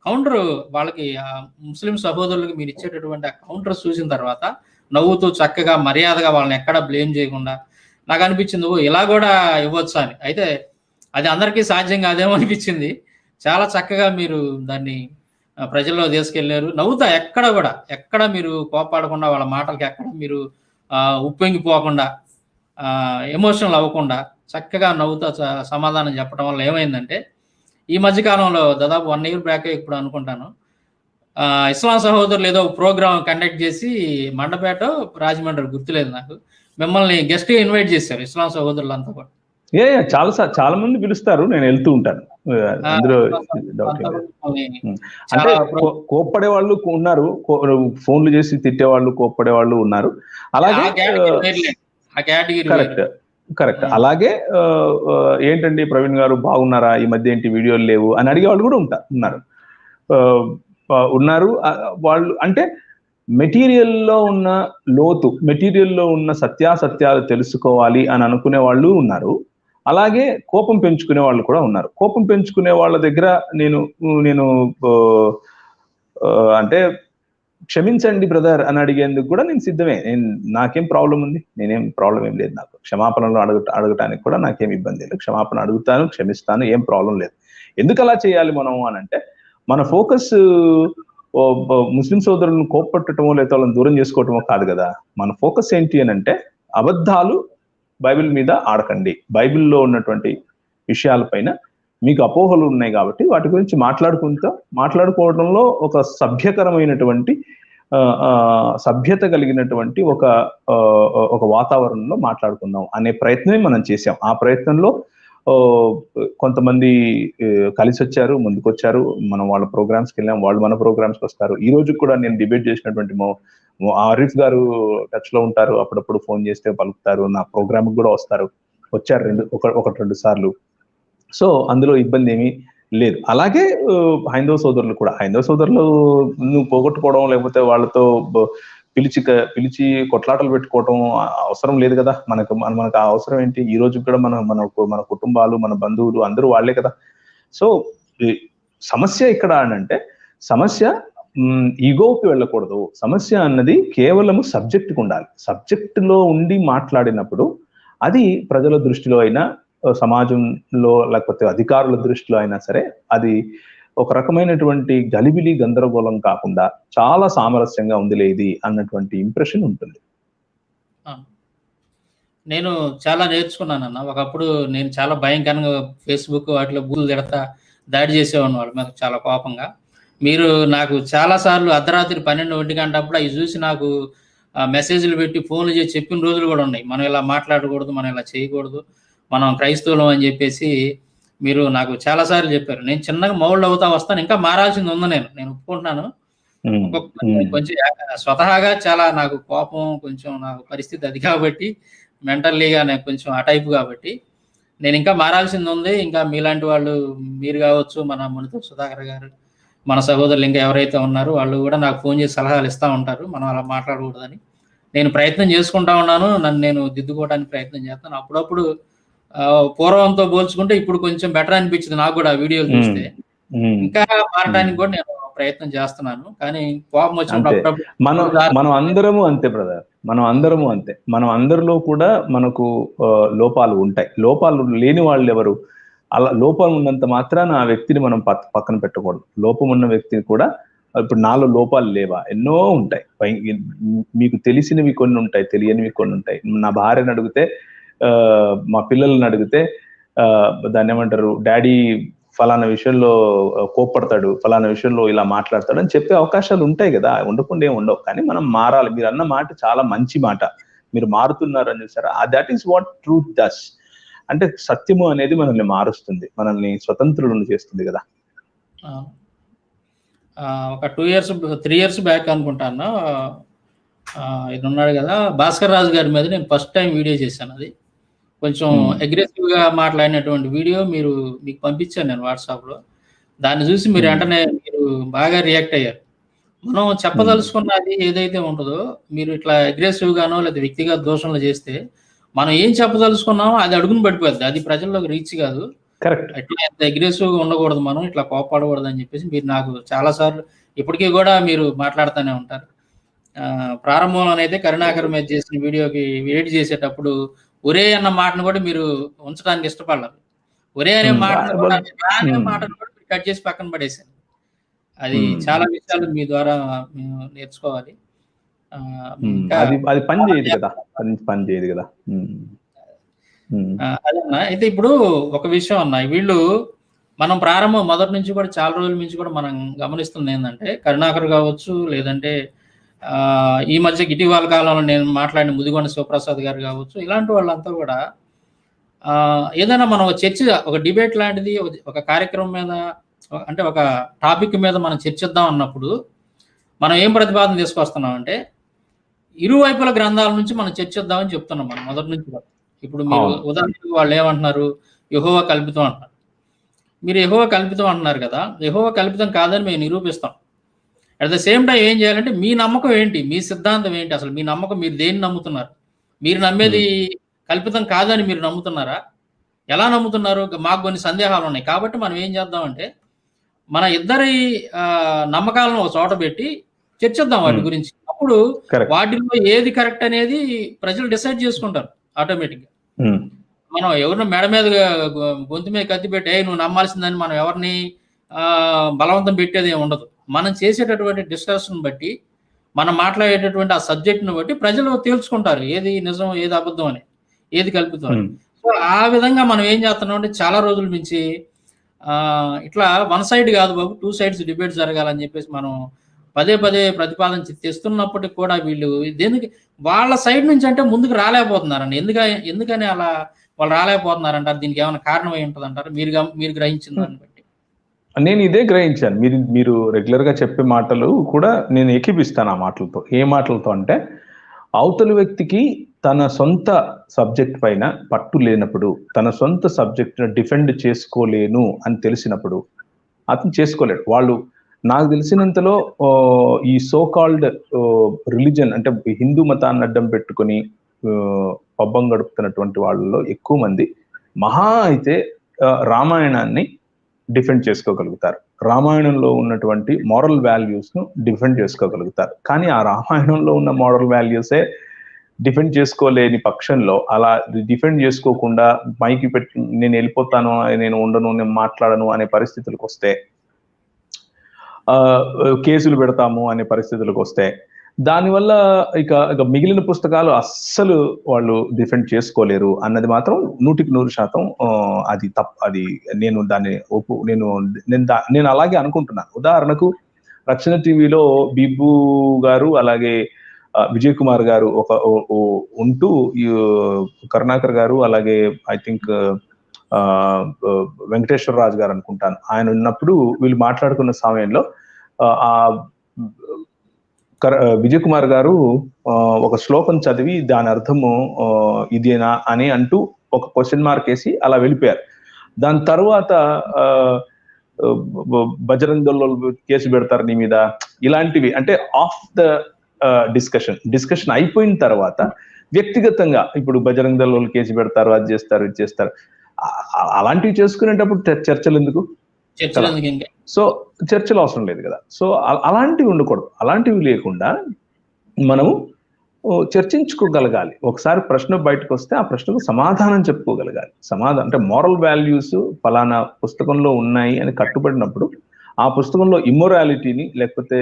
కౌంటర్ వాళ్ళకి ముస్లిం సహోదరులకు మీరు ఇచ్చేటటువంటి ఆ కౌంటర్ చూసిన తర్వాత నవ్వుతూ చక్కగా మర్యాదగా వాళ్ళని ఎక్కడా బ్లేమ్ చేయకుండా నాకు అనిపించింది, ఇలా కూడా ఇవ్వచ్చు అని. అయితే అది అందరికీ సాధ్యం కాదేమో అనిపించింది. చాలా చక్కగా మీరు దాన్ని ప్రజల్లో తీసుకెళ్లారు. నవ్వుతా ఎక్కడ మీరు కోపాడకుండా, వాళ్ళ మాటలకి ఎక్కడ మీరు ఉప్పొంగిపోకుండా, ఎమోషనల్ అవ్వకుండా చక్కగా నవ్వుతా సమాధానం చెప్పడం వల్ల ఏమైందంటే ఈ మధ్యకాలంలో దాదాపు 1 year బ్యాక్ ఇప్పుడు అనుకుంటాను, ఇస్లాం సహోదరులు ఏదో ప్రోగ్రామ్ కండక్ట్ చేసి మండపేట రాజమండ్రి గుర్తులేదు నాకు, మిమ్మల్ని గెస్ట్ ఇన్వైట్ చేశారు ఇస్లాం సహోదరులు అంతా కూడా. చాలా మంది పిలుస్తారు, నేను వెళ్తూ ఉంటాను. అందులో అంటే కోప్పడే వాళ్ళు ఉన్నారు, ఫోన్లు చేసి తిట్టే వాళ్ళు, కోప్పడే వాళ్ళు ఉన్నారు. అలాగే కరెక్ట్. అలాగే ఏంటండి ప్రవీణ్ గారు బాగున్నారా, ఈ మధ్య ఏంటి వీడియోలు లేవు అని అడిగే వాళ్ళు కూడా ఉన్నారు. వాళ్ళు అంటే మెటీరియల్లో ఉన్న లోతు, మెటీరియల్లో ఉన్న సత్యాసత్యాలు తెలుసుకోవాలి అని అనుకునే వాళ్ళు ఉన్నారు. అలాగే కోపం పెంచుకునే వాళ్ళు కూడా ఉన్నారు. కోపం పెంచుకునే వాళ్ళ దగ్గర నేను అంటే క్షమించండి బ్రదర్ అని అడిగేందుకు కూడా నేను సిద్ధమే. నాకేం ప్రాబ్లం ఉంది, నేనేం ప్రాబ్లం ఏం లేదు. నాకు క్షమాపణలు అడగటానికి కూడా నాకేం ఇబ్బంది లేదు. క్షమాపణ అడుగుతాను, క్షమిస్తాను, ఏం ప్రాబ్లం లేదు. ఎందుకు అలా చేయాలి మనం అని అంటే, మన ఫోకస్ ముస్లిం సోదరులను కోప్పట్టడమో లేదా వాళ్ళని దూరం చేసుకోవటమో కాదు కదా. మన ఫోకస్ ఏంటి అని అంటే, అబద్ధాలు బైబిల్ మీద ఆడకండి, బైబిల్లో ఉన్నటువంటి విషయాలపైన మీకు అపోహలు ఉన్నాయి కాబట్టి వాటి గురించి మాట్లాడుకోవడంలో ఒక సభ్యకరమైనటువంటి సభ్యత కలిగినటువంటి ఒక వాతావరణంలో మాట్లాడుకుందాం అనే ప్రయత్నమే మనం చేసాం. ఆ ప్రయత్నంలో కొంతమంది కలిసి వచ్చారు, ముందుకొచ్చారు. మనం వాళ్ళ ప్రోగ్రామ్స్కి వెళ్ళాం, వాళ్ళు మన ప్రోగ్రామ్స్కి వస్తారు. ఈ రోజు కూడా నేను డిబేట్ చేసినటువంటి ఆరిఫ్ గారు టచ్ లో ఉంటారు, అప్పుడప్పుడు ఫోన్ చేస్తే పలుకుతారు, నా ప్రోగ్రామ్ కూడా వస్తారు, వచ్చారు ఒకటి రెండు సార్లు. సో అందులో ఇబ్బంది ఏమీ లేదు. అలాగే హైందవ సోదరులు కూడా, హైందవ సోదరులు నువ్వు పోగొట్టుకోవడం లేకపోతే వాళ్ళతో పిలిచి కొట్లాటలు పెట్టుకోవడం అవసరం లేదు కదా. మనకు ఆ అవసరం ఏంటి? ఈ రోజు కూడా మన కుటుంబాలు, మన బంధువులు అందరూ వాళ్లే కదా. సో సమస్య ఇక్కడ అంటే సమస్య ఈగోకి వెళ్ళకూడదు. సమస్య అన్నది కేవలము సబ్జెక్ట్కి ఉండాలి. సబ్జెక్ట్ లో ఉండి మాట్లాడినప్పుడు అది ప్రజల దృష్టిలో అయినా, సమాజంలో లేకపోతే అధికారుల దృష్టిలో అయినా సరే అది ఒక రకమైనటువంటి గలిబిలి గందరగోళం కాకుండా చాలా సామరస్యంగా ఉందిలే ఇది అన్నటువంటి ఇంప్రెషన్ ఉంటుంది. నేను చాలా నేర్చుకున్నాను అన్న. ఒకప్పుడు నేను చాలా భయంకరంగా ఫేస్బుక్ వాటిలో బూతులు తిడతా దాడి చేసేవాడిని వాళ్ళ మీద చాలా కోపంగా. మీరు నాకు చాలా సార్లు అర్ధరాత్రి 12-1 గంటప్పుడు అవి చూసి నాకు మెసేజ్లు పెట్టి ఫోన్లు చేసి చెప్పిన రోజులు కూడా ఉన్నాయి. మనం ఇలా మాట్లాడకూడదు, మనం ఇలా చేయకూడదు, మనం క్రైస్తవులం అని చెప్పేసి మీరు నాకు చాలా సార్లు చెప్పారు. నేను చిన్నగా మౌళ్ళు అవుతా వస్తాను, ఇంకా మారాల్సింది ఉంది. నేను ఒప్పుకుంటున్నాను. కొంచెం స్వతహాగా చాలా నాకు కోపం, కొంచెం నాకు పరిస్థితి అది కాబట్టి మెంటల్లీగా నేను కొంచెం ఆ టైపు కాబట్టి నేను ఇంకా మారాల్సింది ఉంది. ఇంకా మీలాంటి వాళ్ళు, మీరు కావచ్చు, మన మునితో సుధాకర్ గారు, మన సహోదరులు ఇంకా ఎవరైతే ఉన్నారో వాళ్ళు కూడా నాకు ఫోన్ చేసి సలహాలు ఇస్తూ ఉంటారు, మనం అలా మాట్లాడకూడదని. నేను ప్రయత్నం చేసుకుంటా ఉన్నాను, నన్ను నేను దిద్దుకోవడానికి ప్రయత్నం చేస్తాను. అప్పుడప్పుడు పూర్వంతో పోల్చుకుంటే ఇప్పుడు కొంచెం బెటర్ అనిపించింది నాకు కూడా వీడియోలు చూస్తే. ఇంకా మారడానికి కూడా నేను ప్రయత్నం చేస్తున్నాను. కానీ కోపం వచ్చినప్పుడు మనం అందరము అంతే బ్రదర్, మనం అందరము అంతే. మనం అందరిలో కూడా మనకు లోపాలు ఉంటాయి. లోపాలు లేని వాళ్ళు ఎవరు? అలా లోపం ఉన్నంత మాత్రాన ఆ వ్యక్తిని మనం పక్కన పెట్టకూడదు. లోపం ఉన్న వ్యక్తిని కూడా, ఇప్పుడు నాలో లోపాలు లేవా? ఎన్నో ఉంటాయి. మీకు తెలిసినవి కొన్ని ఉంటాయి, తెలియనివి కొన్ని ఉంటాయి. నా భార్యను అడిగితే, మా పిల్లల్ని అడిగితే దాన్ని ఏమంటారు, డాడీ ఫలానా విషయంలో కోప్పడతాడు, ఫలానా విషయంలో ఇలా మాట్లాడతాడు అని చెప్పే అవకాశాలు ఉంటాయి కదా, ఉండకుండా ఏమి ఉండవు. కానీ మనం మారాలి. మీరు అన్న మాట చాలా మంచి మాట, మీరు మారుతున్నారు అని చూసారా. That is what truth does. అంటే సత్యము అనేది మనల్ని మారుస్తుంది, మనల్ని స్వతంత్రులను చేస్తుంది కదా. ఒక 3 years బ్యాక్ అనుకుంటాను, ఇది ఉన్నాడు కదా భాస్కర్ రాజు గారి మీద నేను ఫస్ట్ టైం వీడియో చేశాను. అది కొంచెం అగ్రెసివ్ గా మాట్లాడినటువంటి వీడియో మీకు పంపించాను నేను వాట్సాప్ లో. దాన్ని చూసి మీరు వెంటనే మీరు బాగా రియాక్ట్ అయ్యారు. మనం చెప్పదలుచుకున్నది ఏదైతే ఉంటుందో, మీరు ఇట్లా అగ్రెసివ్ గానో లేదా వ్యక్తిగత దోషంలో చేస్తే మనం ఏం చెప్పదలుచుకున్నామో అది అడుగును పడిపోద్ది, అది ప్రజల్లోకి రీచ్ కాదు. ఇట్లా ఎంత అగ్రెసివ్ గా ఉండకూడదు, మనం ఇట్లా కోపడకూడదు అని చెప్పేసి మీరు నాకు చాలా సార్లు ఇప్పటికీ కూడా మీరు మాట్లాడుతూనే ఉంటారు. ప్రారంభంలోనైతే కరుణాకర్ మీద చేసిన వీడియోకి వెయిట్ చేసేటప్పుడు ఒరే అన్న మాటను కూడా మీరు ఉంచడానికి ఇష్టపడలేదు. ఒరే అనే మాటను కూడా కట్ చేసి పక్కన పడేశాను. అది చాలా విషయాలు మీ ద్వారా మేము నేర్చుకోవాలి. అది పని చేయదు కదా. అదన్నా. అయితే ఇప్పుడు ఒక విషయం అన్నా, వీళ్ళు మనం ప్రారంభం మొదటి నుంచి కూడా చాలా రోజుల నుంచి కూడా మనం గమనిస్తుంది ఏంటంటే, కరుణాకర్ కావచ్చు, లేదంటే ఈ మధ్య ఇటీవల కాలంలో నేను మాట్లాడిన ముదిగొండ శివప్రసాద్ గారు కావచ్చు, ఇలాంటి వాళ్ళంతా కూడా ఏదైనా మనం చర్చ, ఒక డిబేట్ లాంటిది, ఒక కార్యక్రమం మీద, అంటే ఒక టాపిక్ మీద మనం చర్చిద్దాం అన్నప్పుడు మనం ఏం ప్రతిపాదన తీసుకొస్తున్నాం అంటే, ఇరువైపుల గ్రంథాల నుంచి మనం చర్చిద్దామని చెప్తున్నాం మనం మొదటి నుంచి కూడా. ఇప్పుడు మీరు ఉదాహరణకు వాళ్ళు ఏమంటున్నారు, యెహోవా కల్పితం అంటున్నారు. మీరు యెహోవా కల్పితం అంటున్నారు కదా, యెహోవా కల్పితం కాదని మేము నిరూపిస్తాం. అట్ ద సేమ్ టైం ఏం చేయాలంటే, మీ నమ్మకం ఏంటి, మీ సిద్ధాంతం ఏంటి, అసలు మీ నమ్మకం, మీరు దేన్ని నమ్ముతున్నారు, మీరు నమ్మేది కల్పితం కాదని మీరు నమ్ముతున్నారా, ఎలా నమ్ముతున్నారు, మాకు కొన్ని సందేహాలు ఉన్నాయి. కాబట్టి మనం ఏం చేద్దామంటే, మన ఇద్దరి నమ్మకాలను ఒక చోట పెట్టి చర్చిద్దాం వాటి గురించి. అప్పుడు వాటిలో ఏది కరెక్ట్ అనేది ప్రజలు డిసైడ్ చేసుకుంటారు ఆటోమేటిక్గా. మనం ఎవరిని మెడ మీద గొంతు మీద కత్తి పెట్టి నువ్వు నమ్మాల్సిందని మనం ఎవరిని బలవంతం పెట్టేది ఏమి ఉండదు. మనం చేసేటటువంటి డిస్కషన్ బట్టి, మనం మాట్లాడేటటువంటి ఆ సబ్జెక్ట్ను బట్టి ప్రజలు తేల్చుకుంటారు ఏది నిజం, ఏది అబద్ధం అని, ఏది కల్పితం అని. సో ఆ విధంగా మనం ఏం చేస్తున్నాం అంటే, చాలా రోజుల నుంచి ఇట్లా వన్ సైడ్ కాదు బాబు, 2 sides డిబేట్ జరగాలని చెప్పేసి మనం పదే ప్రతిపాదన తెస్తున్నప్పటికి కూడా వీళ్ళు దేనికి వాళ్ళ సైడ్ నుంచి అంటే ముందుకు రాలేకపోతున్నారండి. ఎందుకని అలా వాళ్ళు రాలేకపోతున్నారంటారు. దీనికి ఏమైనా కారణం అయి ఉంటుంది అంటారు మీరు గ్రహించిన దాన్ని బట్టి? నేను ఇదే గ్రహించాను. మీరు రెగ్యులర్ గా చెప్పే మాటలు కూడా నేను ఏకీపిస్తాను ఆ మాటలతో. ఏ మాటలతో అంటే, అవతలి వ్యక్తికి తన సొంత సబ్జెక్ట్ పైన పట్టు లేనప్పుడు, తన సొంత సబ్జెక్ట్ డిఫెండ్ చేసుకోలేను అని తెలిసినప్పుడు అతను చేసుకోలేడు. వాళ్ళు నాకు తెలిసినంతలో ఈ సో కాల్డ్ రిలీజన్ అంటే హిందూ మతాన్ని అడ్డం పెట్టుకొని పబ్బం గడుపుతున్నటువంటి వాళ్ళలో ఎక్కువ మంది మహా అయితే రామాయణాన్ని డిఫెండ్ చేసుకోగలుగుతారు. రామాయణంలో ఉన్నటువంటి మోరల్ వాల్యూస్ ను డిఫెండ్ చేసుకోగలుగుతారు. కానీ ఆ రామాయణంలో ఉన్న మోరల్ వాల్యూసే డిఫెండ్ చేసుకోలేని పక్షంలో, అలా డిఫెండ్ చేసుకోకుండా మైకి పెట్టి నేను వెళ్ళిపోతాను, నేను ఉండను, నేను మాట్లాడను అనే పరిస్థితులకు వస్తే, కేసులు పెడతాము అనే పరిస్థితులకు వస్తే, దానివల్ల ఇక మిగిలిన పుస్తకాలు అస్సలు వాళ్ళు డిఫెండ్ చేసుకోలేరు అన్నది మాత్రం 100% అది తప్పు. అది నేను దాన్ని నేను అలాగే అనుకుంటున్నాను. ఉదాహరణకు రక్షణ టీవీలో బిబ్బు గారు అలాగే విజయ్ కుమార్ గారు ఉంటూ, కరుణాకర్ గారు అలాగే ఐ థింక్ వెంకటేశ్వర రాజు గారు అనుకుంటాను, ఆయన ఉన్నప్పుడు వీళ్ళు మాట్లాడుకున్న సమయంలో ఆ విజయ్ కుమార్ గారు ఒక శ్లోకం చదివి దాని అర్థము ఇదేనా అని అంటూ ఒక క్వశ్చన్ మార్క్ వేసి అలా వెళ్ళిపోయారు. దాని తర్వాత బజరంగ్ దళ్ కేసు పెడతారు నీ మీద, ఇలాంటివి అంటే ఆఫ్ ద డిస్కషన్ అయిపోయిన తర్వాత వ్యక్తిగతంగా ఇప్పుడు బజరంగ్ దళ్ కేసు పెడతారు, అది చేస్తారు, ఇది చేస్తారు, అలాంటివి చేసుకునేటప్పుడు చర్చలు ఎందుకు? సో చర్చలు అవసరం లేదు కదా. సో అలాంటివి ఉండకూడదు. అలాంటివి లేకుండా మనము చర్చించుకోగలగాలి. ఒకసారి ప్రశ్న బయటకు వస్తే ఆ ప్రశ్నకు సమాధానం చెప్పుకోగలగాలి. సమాధానం అంటే మోరల్ వాల్యూస్ ఫలానా పుస్తకంలో ఉన్నాయి అని కట్టుబడినప్పుడు, ఆ పుస్తకంలో ఇమ్మొరాలిటీని లేకపోతే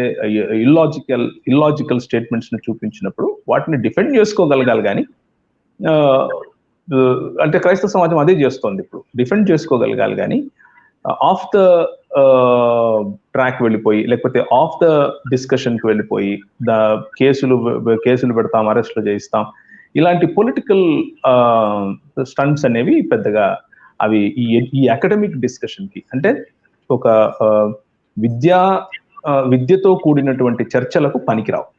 ఇల్లాజికల్ స్టేట్మెంట్స్ ని చూపించినప్పుడు వాటిని డిఫెండ్ చేసుకోగలగాలి. కానీ అంటే క్రైస్తవ సమాజం అదే చేస్తోంది ఇప్పుడు, డిఫెండ్ చేసుకోగలగాలి. కానీ ఆఫ్ ద ట్రాక్ వెళ్ళిపోయి, లేకపోతే ఆఫ్ ద డిస్కషన్ కి వెళ్ళిపోయి కేసులు పెడతాం, అరెస్టులు చేయిస్తాం, ఇలాంటి పొలిటికల్ స్టంట్స్ అనేవి పెద్దగా అవి ఈ అకాడమిక్ డిస్కషన్ కి, అంటే ఒక విద్యతో కూడినటువంటి చర్చలకు పనికిరావు.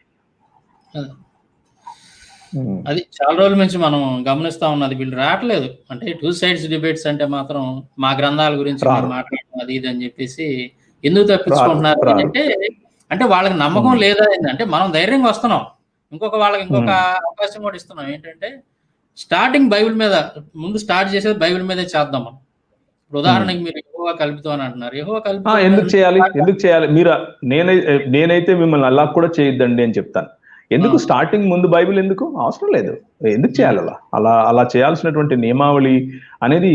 అది చాలా రోజుల నుంచి మనం గమనిస్తా ఉన్నది. వీళ్ళు రావట్లేదు. అంటే 2 sides డిబేట్స్ అంటే మాత్రం మా గ్రంథాల గురించి మాట్లాడడం అది ఇది అని చెప్పేసి ఎందుకు తప్పించుకుంటున్నారు అంటే వాళ్ళకి నమ్మకం లేదా అంటే మనం ధైర్యంగా వస్తున్నాం. వాళ్ళకి ఇంకొక అవకాశం కూడా ఇస్తున్నాం. ఏంటంటే స్టార్టింగ్ బైబిల్ మీద ముందు స్టార్ట్ చేసేది బైబిల్ మీదే చేద్దాం మనం. ఉదాహరణకి మీరు యెహోవా కల్పితం అని అంటున్నారు. యెహోవా కల్పితం ఎందుకు చేయాలి? మీరు నేనైతే మిమ్మల్ని అలా కూడా చేయొద్దండి అని చెప్తాను. ఎందుకు స్టార్టింగ్ ముందు బైబిల్ ఎందుకు అవసరం లేదు? ఎందుకు చేయాలి అలా చేయాల్సినటువంటి నియమావళి అనేది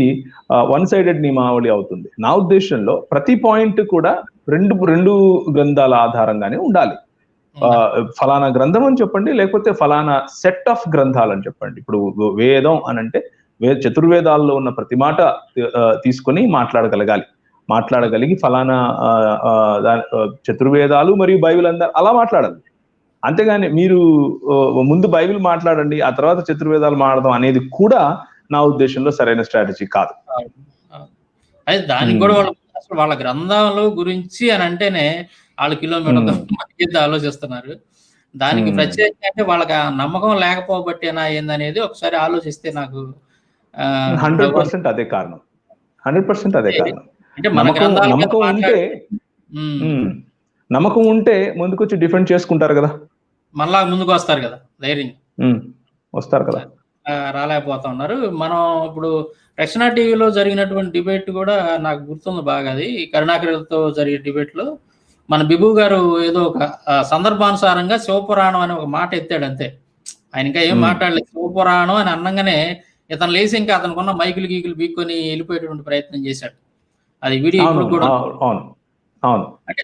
వన్ సైడెడ్ నియమావళి అవుతుంది. నా ఉద్దేశంలో ప్రతి పాయింట్ కూడా రెండు గ్రంథాల ఆధారంగానే ఉండాలి. ఫలానా గ్రంథం అని చెప్పండి, లేకపోతే ఫలానా సెట్ ఆఫ్ గ్రంథాలు అని చెప్పండి. ఇప్పుడు వేదం అని అంటే చతుర్వేదాల్లో ఉన్న ప్రతి మాట తీసుకొని మాట్లాడగలిగి ఫలానా చతుర్వేదాలు మరియు బైబిల్ అలా మాట్లాడాలి. అంతేగాని మీరు ముందు బైబిల్ మాట్లాడండి, ఆ తర్వాత చతుర్వేదాలు మాట్లాడదాం అనేది కూడా నా ఉద్దేశంలో సరైన స్ట్రాటజీ కాదు. అయితే దానికి కూడా వాళ్ళ గ్రంథాల గురించి అని అంటేనే వాళ్ళు కిలోమీటర్ ఆలోచిస్తున్నారు. దానికి ప్రత్యేకంగా అంటే వాళ్ళకి ఆ నమ్మకం లేకపోబట్టేనా ఏందనేది ఒకసారి ఆలోచిస్తే నాకు 100% అదే కారణం. 100% అదే కారణం. అంటే నమ్మకం ఉంటే ముందుకొచ్చి డిఫెండ్ చేసుకుంటారు కదా, మళ్ళా ముందుకు వస్తారు కదా, ధైర్యంగా వస్తారు కదా. రాలేకపోతా ఉన్నారు. మనం ఇప్పుడు రక్షణ టీవీలో జరిగినటువంటి డిబేట్ కూడా నాకు గుర్తుంది బాగా. అది కరుణాకర్తో జరిగే డిబేట్ లో మన బిబు గారు ఏదో ఒక సందర్భానుసారంగా శివపురాణం అని ఒక మాట ఎత్తాడు అంతే. ఆయన ఇంకా ఏం మాట్లాడలేదు. శివపురాణం అని అన్నంగానే ఇతను లేచి ఇంకా అతనుకున్న మైకులు గీకులు బీక్కొని వెళ్ళిపోయేటువంటి ప్రయత్నం చేశాడు. అది వీడియో ఇప్పుడు కూడా. అంటే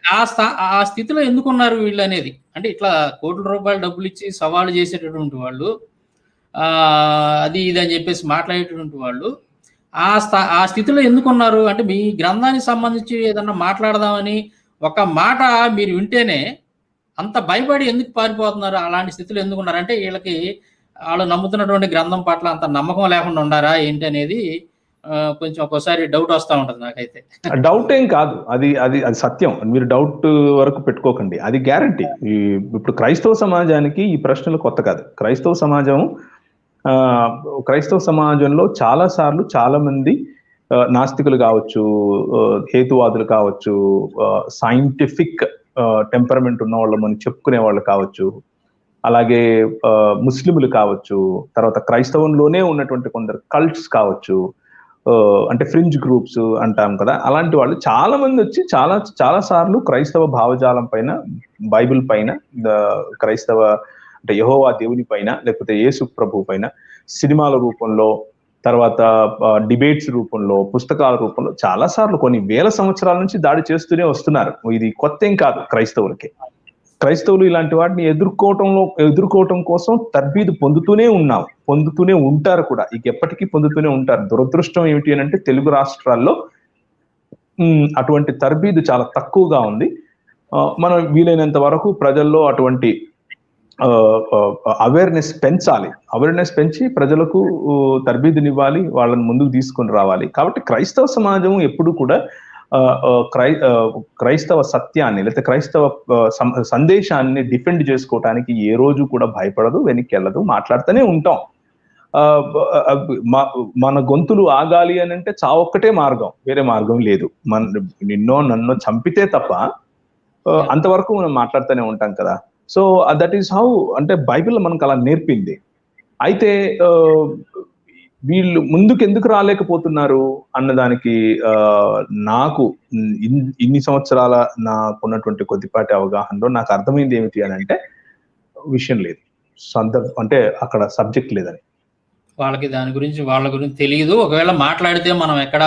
ఆ స్థితిలో ఎందుకున్నారు వీళ్ళు అనేది, అంటే ఇట్లా కోట్ల రూపాయలు డబ్బులు ఇచ్చి సవాలు చేసేటటువంటి వాళ్ళు, అది ఇది అని చెప్పేసి మాట్లాడేటటువంటి వాళ్ళు ఆ స్థితిలో ఎందుకున్నారు అంటే మీ గ్రంథానికి సంబంధించి ఏదన్నా మాట్లాడదామని ఒక మాట మీరు వింటేనే అంత భయపడి ఎందుకు పారిపోతున్నారు? అలాంటి స్థితిలో ఎందుకున్నారు అంటే వీళ్ళకి వాళ్ళు నమ్ముతున్నటువంటి గ్రంథం పట్ల అంత నమ్మకం లేకుండా ఉండారా ఏంటి అనేది కొంచెం ఒక్కోసారి డౌట్ వస్తూ ఉంటుంది నాకైతే. డౌట్ ఏం కాదు, అది అది అది సత్యం. మీరు డౌట్ వరకు పెట్టుకోకండి, అది గ్యారంటీ. ఇప్పుడు క్రైస్తవ సమాజానికి ఈ ప్రశ్నలు కొత్త కాదు. క్రైస్తవ సమాజంలో చాలా సార్లు చాలా మంది నాస్తికులు కావచ్చు, హేతువాదులు కావచ్చు, సైంటిఫిక్ టెంపరమెంట్ ఉన్న వాళ్ళు మనం చెప్పుకునే వాళ్ళు కావచ్చు, అలాగే ముస్లింలు కావచ్చు, తర్వాత క్రైస్తవంలోనే ఉన్నటువంటి కొందరు కల్ట్స్ కావచ్చు, అంటే ఫ్రింజ్ గ్రూప్స్ అంటాం కదా, అలాంటి వాళ్ళు చాలా మంది వచ్చి చాలా సార్లు క్రైస్తవ భావజాలం పైన, బైబిల్ పైన, క్రైస్తవ అంటే యెహోవా దేవుని పైన, లేకపోతే యేసు ప్రభు పైన సినిమాల రూపంలో, తర్వాత డిబేట్స్ రూపంలో, పుస్తకాల రూపంలో చాలా సార్లు కొన్ని వేల సంవత్సరాల నుంచి దాడి చేస్తూనే వస్తున్నారు. ఇది కొత్త ఏం కాదు క్రైస్తవులకి. క్రైస్తవులు ఇలాంటి వాటిని ఎదుర్కోవటం కోసం తర్బీదు పొందుతూనే ఉంటారు కూడా, ఇక ఎప్పటికీ పొందుతూనే ఉంటారు. దురదృష్టం ఏమిటి అని అంటే తెలుగు రాష్ట్రాల్లో అటువంటి తర్బీదు చాలా తక్కువగా ఉంది. మనం వీలైనంత వరకు ప్రజల్లో అటువంటి అవేర్నెస్ పెంచి ప్రజలకు తర్బీదునివ్వాలి, వాళ్ళని ముందుకు తీసుకొని రావాలి. కాబట్టి క్రైస్తవ సమాజం ఎప్పుడు కూడా క్రైస్తవ సత్యాన్ని లేదా క్రైస్తవ సందేశాన్ని డిఫెండ్ చేసుకోవటానికి ఏ రోజు కూడా భయపడదు, వెనక్కి వెళ్ళదు, మాట్లాడుతూనే ఉంటాం. మన గొంతులు ఆగాలి అని అంటే చావొక్కటే మార్గం, వేరే మార్గం లేదు. నన్నో చంపితే తప్ప అంతవరకు మనం మాట్లాడుతూనే ఉంటాం కదా. సో దట్ ఈస్ హౌ, అంటే బైబిల్ మనకు అలా నేర్పింది. అయితే వీళ్ళు ముందుకు ఎందుకు రాలేకపోతున్నారు అన్నదానికి నాకు ఇన్ని సంవత్సరాల నాకున్నటువంటి కొద్దిపాటి అవగాహనలో నాకు అర్థమైంది ఏమిటి అని అంటే, విషయం లేదు, అంటే అక్కడ సబ్జెక్ట్ లేదని. వాళ్ళకి వాళ్ళ గురించి తెలియదు. ఒకవేళ మాట్లాడితే మనం ఎక్కడ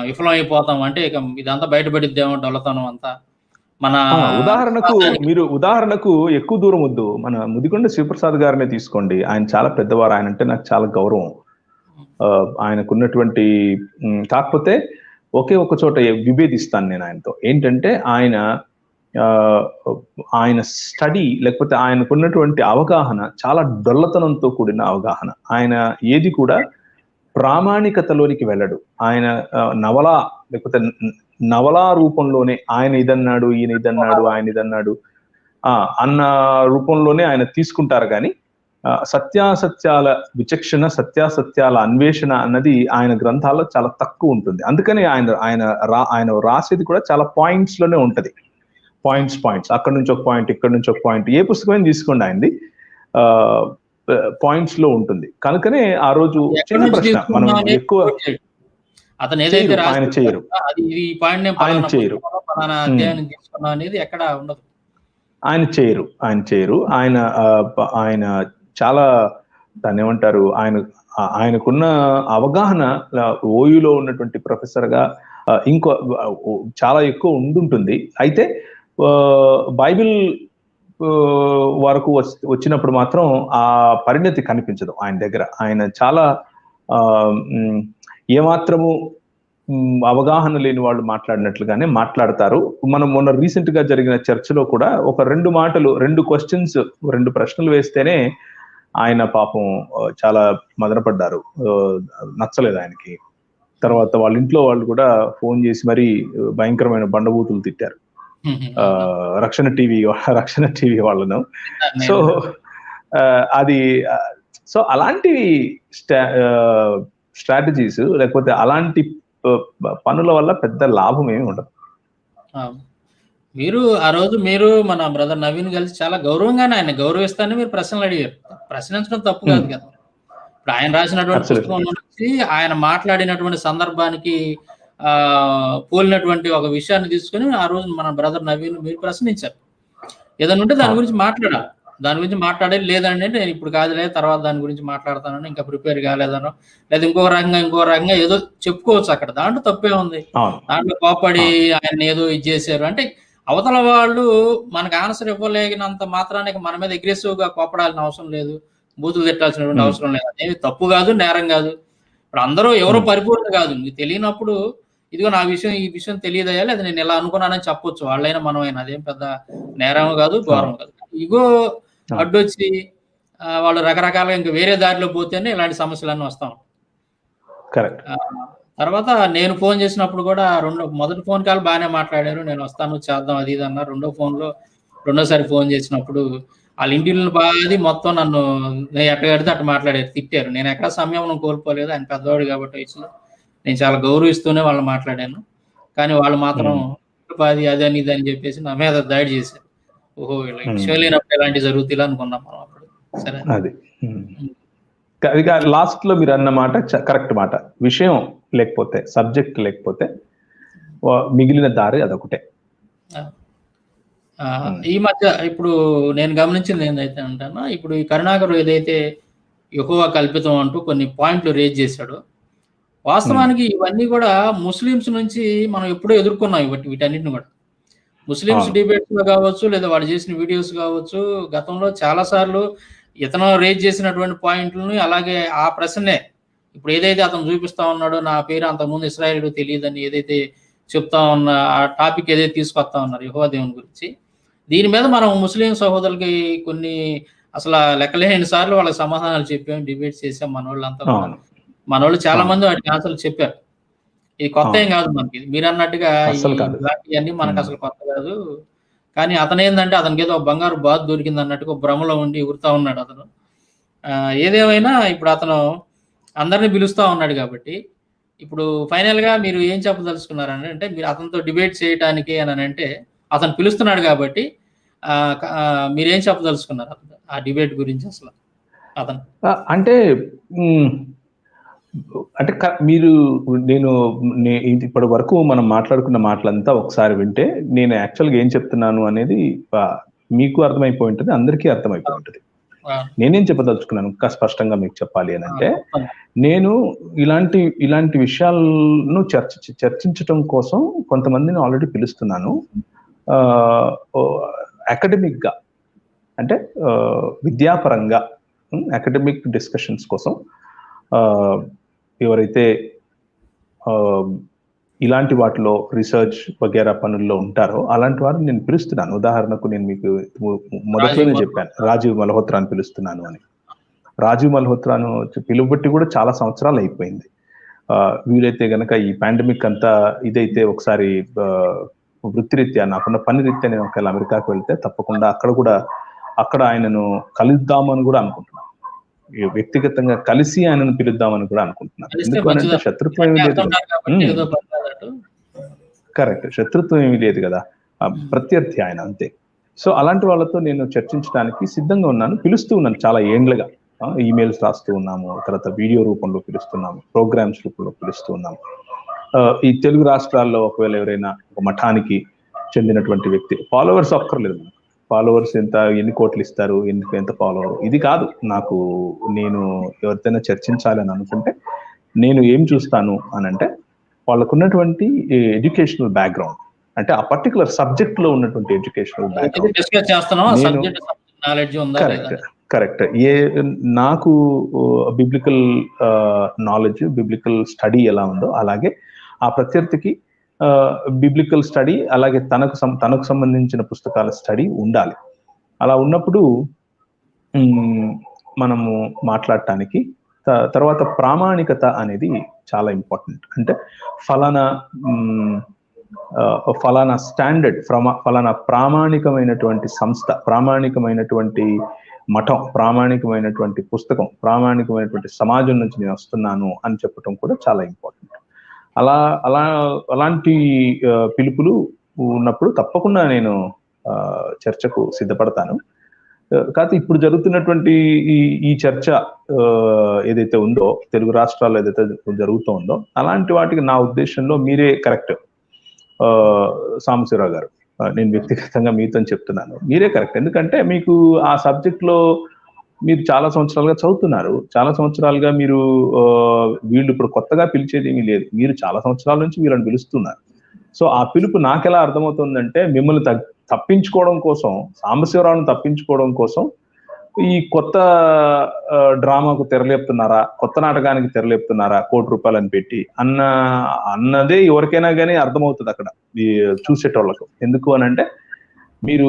విఫలం అయిపోతాం అంటే ఇక ఇదంతా బయటపడిద్దేమో డొల్లతనం అంతా. ఉదాహరణకు ఎక్కువ దూరం వద్దు, మన ముదిగొండ శివప్రసాద్ గారినే తీసుకోండి. ఆయన చాలా పెద్దవారు, ఆయన అంటే నాకు చాలా గౌరవం. ఆయనకున్నటువంటి, కాకపోతే ఒకే ఒక చోట విభేదిస్తాను నేను ఆయనతో. ఏంటంటే ఆయన స్టడీ, లేకపోతే ఆయనకున్నటువంటి అవగాహన చాలా డొల్లతనంతో కూడిన అవగాహన. ఆయన ఏది కూడా ప్రామాణికతలోనికి వెళ్ళడు. ఆయన లేకపోతే నవలా రూపంలోనే ఆయన ఇదన్నాడు, ఈయన ఇదన్నాడు, ఆయన ఇదన్నాడు అన్న రూపంలోనే ఆయన తీసుకుంటారు. కానీ సత్యాసత్యాల విచక్షణ, సత్యాసత్యాల అన్వేషణ అన్నది ఆయన గ్రంథాల్లో చాలా తక్కువ ఉంటుంది. అందుకని ఆయన రాసేది కూడా చాలా పాయింట్స్ లోనే ఉంటది. పాయింట్స్, అక్కడ నుంచి ఒక పాయింట్, ఇక్కడ నుంచి ఒక పాయింట్, ఏ పుస్తకమైనా తీసుకోండి ఆయనది పాయింట్స్ లో ఉంటుంది. కనుకనే ఆ రోజు చిన్న ప్రశ్న, మనం ఎక్కువ అతను ఏదైతే ఆయన చేయరు, ఆయన చాలా దాన్ని ఏమంటారు, ఆయనకున్న అవగాహన ఓయూలో ఉన్నటువంటి ప్రొఫెసర్ గా ఇంకో చాలా ఎక్కువ ఉండుంటుంది. అయితే బైబిల్ వరకు వచ్చినప్పుడు మాత్రం ఆ పరిణతి కనిపించదు ఆయన దగ్గర. ఆయన చాలా ఏమాత్రము అవగాహన లేని వాళ్ళు మాట్లాడినట్లుగానే మాట్లాడతారు. మనం మొన్న రీసెంట్ గా జరిగిన చర్చలో కూడా ఒక 2 క్వశ్చన్స్, 2 ప్రశ్నలు వేస్తేనే ఆయన పాపం చాలా మదనపడ్డారు, నచ్చలేదు ఆయనకి. తర్వాత వాళ్ళ ఇంట్లో వాళ్ళు కూడా ఫోన్ చేసి మరీ భయంకరమైన బండబూతులు తిట్టారు రక్షణ టీవీ వాళ్ళను. సో అలాంటి స్ట్రాటజీస్, లేకపోతే అలాంటి పనుల వల్ల పెద్ద లాభం ఏమి ఉండదు. ఆ రోజు మీరు మన బ్రదర్ నవీన్ కలిసి చాలా గౌరవంగానే ఆయన గౌరవిస్తానని మీరు ప్రశ్నలు అడిగారు. ప్రశ్నించడం తప్పు కాదు కదా. ఇప్పుడు ఆయన రాసినటువంటి పుస్తకం నుంచి ఆయన మాట్లాడినటువంటి సందర్భానికి పోలినటువంటి ఒక విషయాన్ని తీసుకుని ఆ రోజు మన బ్రదర్ నవీన్ మీరు ప్రశ్నించారు. ఏదైనా ఉంటే దాని గురించి మాట్లాడాలి. దాని గురించి మాట్లాడేది లేదంటే నేను ఇప్పుడు కాదులే, తర్వాత దాని గురించి మాట్లాడతానని, ఇంకా ప్రిపేర్ కాలేదనో, లేదా ఇంకో రకంగా ఏదో చెప్పుకోవచ్చు. అక్కడ దాంట్లో తప్పే ఉంది. దాంట్లో కోపడి ఆయన ఏదో ఇది చేశారు అంటే అవతల వాళ్ళు మనకు ఆన్సర్ ఇవ్వలేగినంత మాత్రానికి మన మీద అగ్రెసివ్ గా కోపడాల్సిన అవసరం లేదు, బూతులు తిట్టాల్సినటువంటి అవసరం లేదు. అదేమి తప్పు కాదు, నేరం కాదు. ఇప్పుడు అందరూ ఎవరో పరిపూర్ణ కాదు. మీకు తెలియనప్పుడు ఇదిగో ఈ విషయం తెలియదయ్యా, లేదా నేను ఇలా అనుకున్నానని చెప్పొచ్చు, వాళ్ళైనా మనమైనా. అదేం పెద్ద నేరం కాదు, ఘోరం కాదు. ఇగో అడ్డొచ్చి వాళ్ళు రకరకాలుగా ఇంకా వేరే దారిలో పోతేనే ఇలాంటి సమస్యలన్నీ వస్తాం. కరెక్ట్. తర్వాత నేను ఫోన్ చేసినప్పుడు కూడా మొదటి ఫోన్ కాల్ బాగానే మాట్లాడారు, నేను వస్తాను చేద్దాం అది ఇది అన్నారు. రెండోసారి ఫోన్ చేసినప్పుడు వాళ్ళ ఇంటిని బాది మొత్తం నన్ను ఎట్టగడితే అట్టు మాట్లాడారు, తిట్టారు. నేను ఎక్కడ సంయమనం కోల్పోలేదు, ఆయన పెద్దవాడు కాబట్టి వయసులో నేను చాలా గౌరవిస్తూనే వాళ్ళు మాట్లాడాను. కానీ వాళ్ళు మాత్రం పాది అదని ఇది అని చెప్పేసి నా మీద దాడి చేశారు. ఓహో ఇలా విషయం లేనప్పుడు ఇలాంటివి జరుగుతాయి అనుకున్నాం మనం అప్పుడు. సరే అది లాస్ట్ లో మీరు అన్న మాట కరెక్ట్ మాట. విషయం లేకపోతే, సబ్జెక్ట్ లేకపోతే మిగిలిన దారి అదొకటే. ఈ మధ్య ఇప్పుడు నేను గమనించింది ఏంటైతే అంటానా, ఇప్పుడు ఈ కరుణాకర్ ఏదైతే యెహోవా కల్పితం అంటూ కొన్ని పాయింట్లు రేజ్ చేశాడో, వాస్తవానికి ఇవన్నీ కూడా ముస్లిమ్స్ నుంచి మనం ఎప్పుడో ఎదుర్కొన్నాం వీటన్నిటిని కూడా. ముస్లిమ్స్ డిబేట్స్ లో కావచ్చు, లేదా వాడు చేసిన వీడియోస్ కావచ్చు, గతంలో చాలా సార్లు ఇతను రేజ్ చేసినటువంటి పాయింట్లని, అలాగే ఆ ప్రశ్నే ఇప్పుడు ఏదైతే అతను చూపిస్తా ఉన్నాడో, నా పేరు అంతకుముందు ఇశ్రాయేలు తెలియదని ఏదైతే చెప్తా ఉన్న ఆ టాపిక్ ఏదైతే తీసుకొస్తా ఉన్నారు యెహోవా దేవుని గురించి, దీని మీద మనం ముస్లిం సహోదరులకి కొన్ని అసలు లెక్కలేని సార్లు వాళ్ళకి సమాధానాలు చెప్పాం, డిబేట్స్ చేసాం. మనోళ్ళు చాలా మంది వాటికి ఆన్సర్లు చెప్పారు. ఇది కొత్త ఏం కాదు మనకి. మీరు అన్నట్టుగా ఇలాంటివన్నీ మనకు అసలు కొత్త కాదు. కానీ అతను ఏంటంటే అతనికి ఏదో బంగారు బాత్ దొరికింది అన్నట్టుగా భ్రమలో ఉండి ఉరుతా ఉన్నాడు అతను. ఏదేమైనా ఇప్పుడు అతను అందరినీ పిలుస్తా ఉన్నాడు కాబట్టి, ఇప్పుడు ఫైనల్ గా మీరు ఏం చెప్పదలుచుకున్నారని అంటే, మీరు అతనితో డిబేట్ చేయడానికి అని అంటే అతను పిలుస్తున్నాడు కాబట్టి మీరేం చెప్పదలుచుకున్నారు ఆ డిబేట్ గురించి? అసలు అతను అంటే మీరు నేను ఇప్పటి వరకు మనం మాట్లాడుకున్న మాటలంతా ఒకసారి వింటే నేను యాక్చువల్గా ఏం చెప్తున్నాను అనేది మీకు అర్థమైపోయి ఉంటుంది, అందరికీ అర్థమైపోయి ఉంటుంది. నేనేం చెప్పదలుచుకున్నాను ఇంకా స్పష్టంగా మీకు చెప్పాలి అని అంటే, నేను ఇలాంటి విషయాలను చర్చించటం కోసం కొంతమందిని ఆల్రెడీ పిలుస్తున్నాను. అకాడమిక్ గా అంటే విద్యాపరంగా అకాడమిక్ డిస్కషన్స్ కోసం ఎవరైతే ఇలాంటి వాటిలో రీసెర్చ్ వగేరా పనుల్లో ఉంటారో అలాంటి వారిని నేను పిలుస్తున్నాను. ఉదాహరణకు నేను మీకు మొదట్లోనే చెప్పాను, రాజీవ్ మల్హోత్రాను పిలుస్తున్నాను అని. రాజీవ్ మల్హోత్రాను పిలువబట్టి కూడా చాలా సంవత్సరాలు అయిపోయింది. వీలైతే గనక ఈ పాండమిక్ అంతా ఇదైతే ఒకసారి వృత్తిరీత్యా నాకున్న పని రీత్యా నేను ఒకవేళ అమెరికాకు వెళ్తే తప్పకుండా అక్కడ ఆయనను కలుద్దామని కూడా అనుకుంటున్నాను. వ్యక్తిగతంగా కలిసి ఆయనను పిలుద్దామని కూడా అనుకుంటున్నాను. ఎందుకంటే శత్రుత్వం ఏమీ లేదు. కరెక్ట్, శత్రుత్వం ఏమీ లేదు కదా, ప్రత్యర్థి ఆయన అంతే. సో అలాంటి వాళ్ళతో నేను చర్చించడానికి సిద్ధంగా ఉన్నాను, పిలుస్తూ ఉన్నాను చాలా ఏండ్లుగా. ఈమెయిల్స్ రాస్తూ ఉన్నాము, తర్వాత వీడియో రూపంలో పిలుస్తున్నాము, ప్రోగ్రామ్స్ రూపంలో పిలుస్తూ ఉన్నాము. ఈ తెలుగు రాష్ట్రాల్లో ఒకవేళ ఎవరైనా ఒక మఠానికి చెందినటువంటి వ్యక్తి, ఫాలోవర్స్ అక్కర్లేదు, ఫాలోవర్స్ ఎన్ని కోట్లు ఇస్తారు, ఎంత ఫాలోవర్ ఇది కాదు నాకు. నేను ఎవరితోనైనా చర్చించాలి అని అనుకుంటే నేను ఏం చూస్తాను అని అంటే, వాళ్ళకున్నటువంటి ఎడ్యుకేషనల్ బ్యాక్గ్రౌండ్, అంటే ఆ పర్టికులర్ సబ్జెక్ట్ లో ఉన్నటువంటి ఎడ్యుకేషనల్ బ్యాక్గ్రౌండ్. కరెక్ట్. నాకు బిబ్లికల్ నాలెడ్జ్, బిబ్లికల్ స్టడీ ఎలా ఉందో అలాగే ఆ ప్రత్యర్థికి బిబ్లికల్ స్టడీ, అలాగే తనకు సంబంధించిన పుస్తకాల స్టడీ ఉండాలి. అలా ఉన్నప్పుడు మనము మాట్లాడటానికి తర్వాత ప్రామాణికత అనేది చాలా ఇంపార్టెంట్. అంటే ఫలానా స్టాండర్డ్, ఫలానా ప్రామాణికమైనటువంటి సంస్థ, ప్రామాణికమైనటువంటి మఠం, ప్రామాణికమైనటువంటి పుస్తకం, ప్రామాణికమైనటువంటి సమాజం నుంచి నేను వస్తున్నాను అని చెప్పడం కూడా చాలా ఇంపార్టెంట్. అలాంటి పిలుపులు ఉన్నప్పుడు తప్పకుండా నేను చర్చకు సిద్ధపడతాను. కాకపోతే ఇప్పుడు జరుగుతున్నటువంటి ఈ చర్చ ఏదైతే ఉందో, తెలుగు రాష్ట్రాల్లో ఏదైతే జరుగుతూ ఉందో, అలాంటి వాటికి నా ఉద్దేశంలో మీరే కరెక్ట్. సాంబశివరావు గారు, నేను వ్యక్తిగతంగా మీతో చెప్తున్నాను, మీరే కరెక్ట్. ఎందుకంటే మీకు ఆ సబ్జెక్ట్ లో మీరు చాలా సంవత్సరాలుగా చదువుతున్నారు, చాలా సంవత్సరాలుగా మీరు వీళ్ళు ఇప్పుడు కొత్తగా పిలిచేది ఏమీ లేదు, మీరు చాలా సంవత్సరాల నుంచి వీళ్ళని పిలుస్తున్నారు. సో ఆ పిలుపు నాకెలా అర్థమవుతుందంటే, మిమ్మల్ని తప్పించుకోవడం కోసం, సాంబశివరావును తప్పించుకోవడం కోసం ఈ కొత్త డ్రామాకు తెరలేపుతున్నారా, కొత్త నాటకానికి తెరలేపుతున్నారా, ₹1,00,00,000 అని పెట్టి అన్నదే ఎవరికైనా కానీ అర్థమవుతుంది అక్కడ చూసేటోళ్ళకు. ఎందుకు అని అంటే, మీరు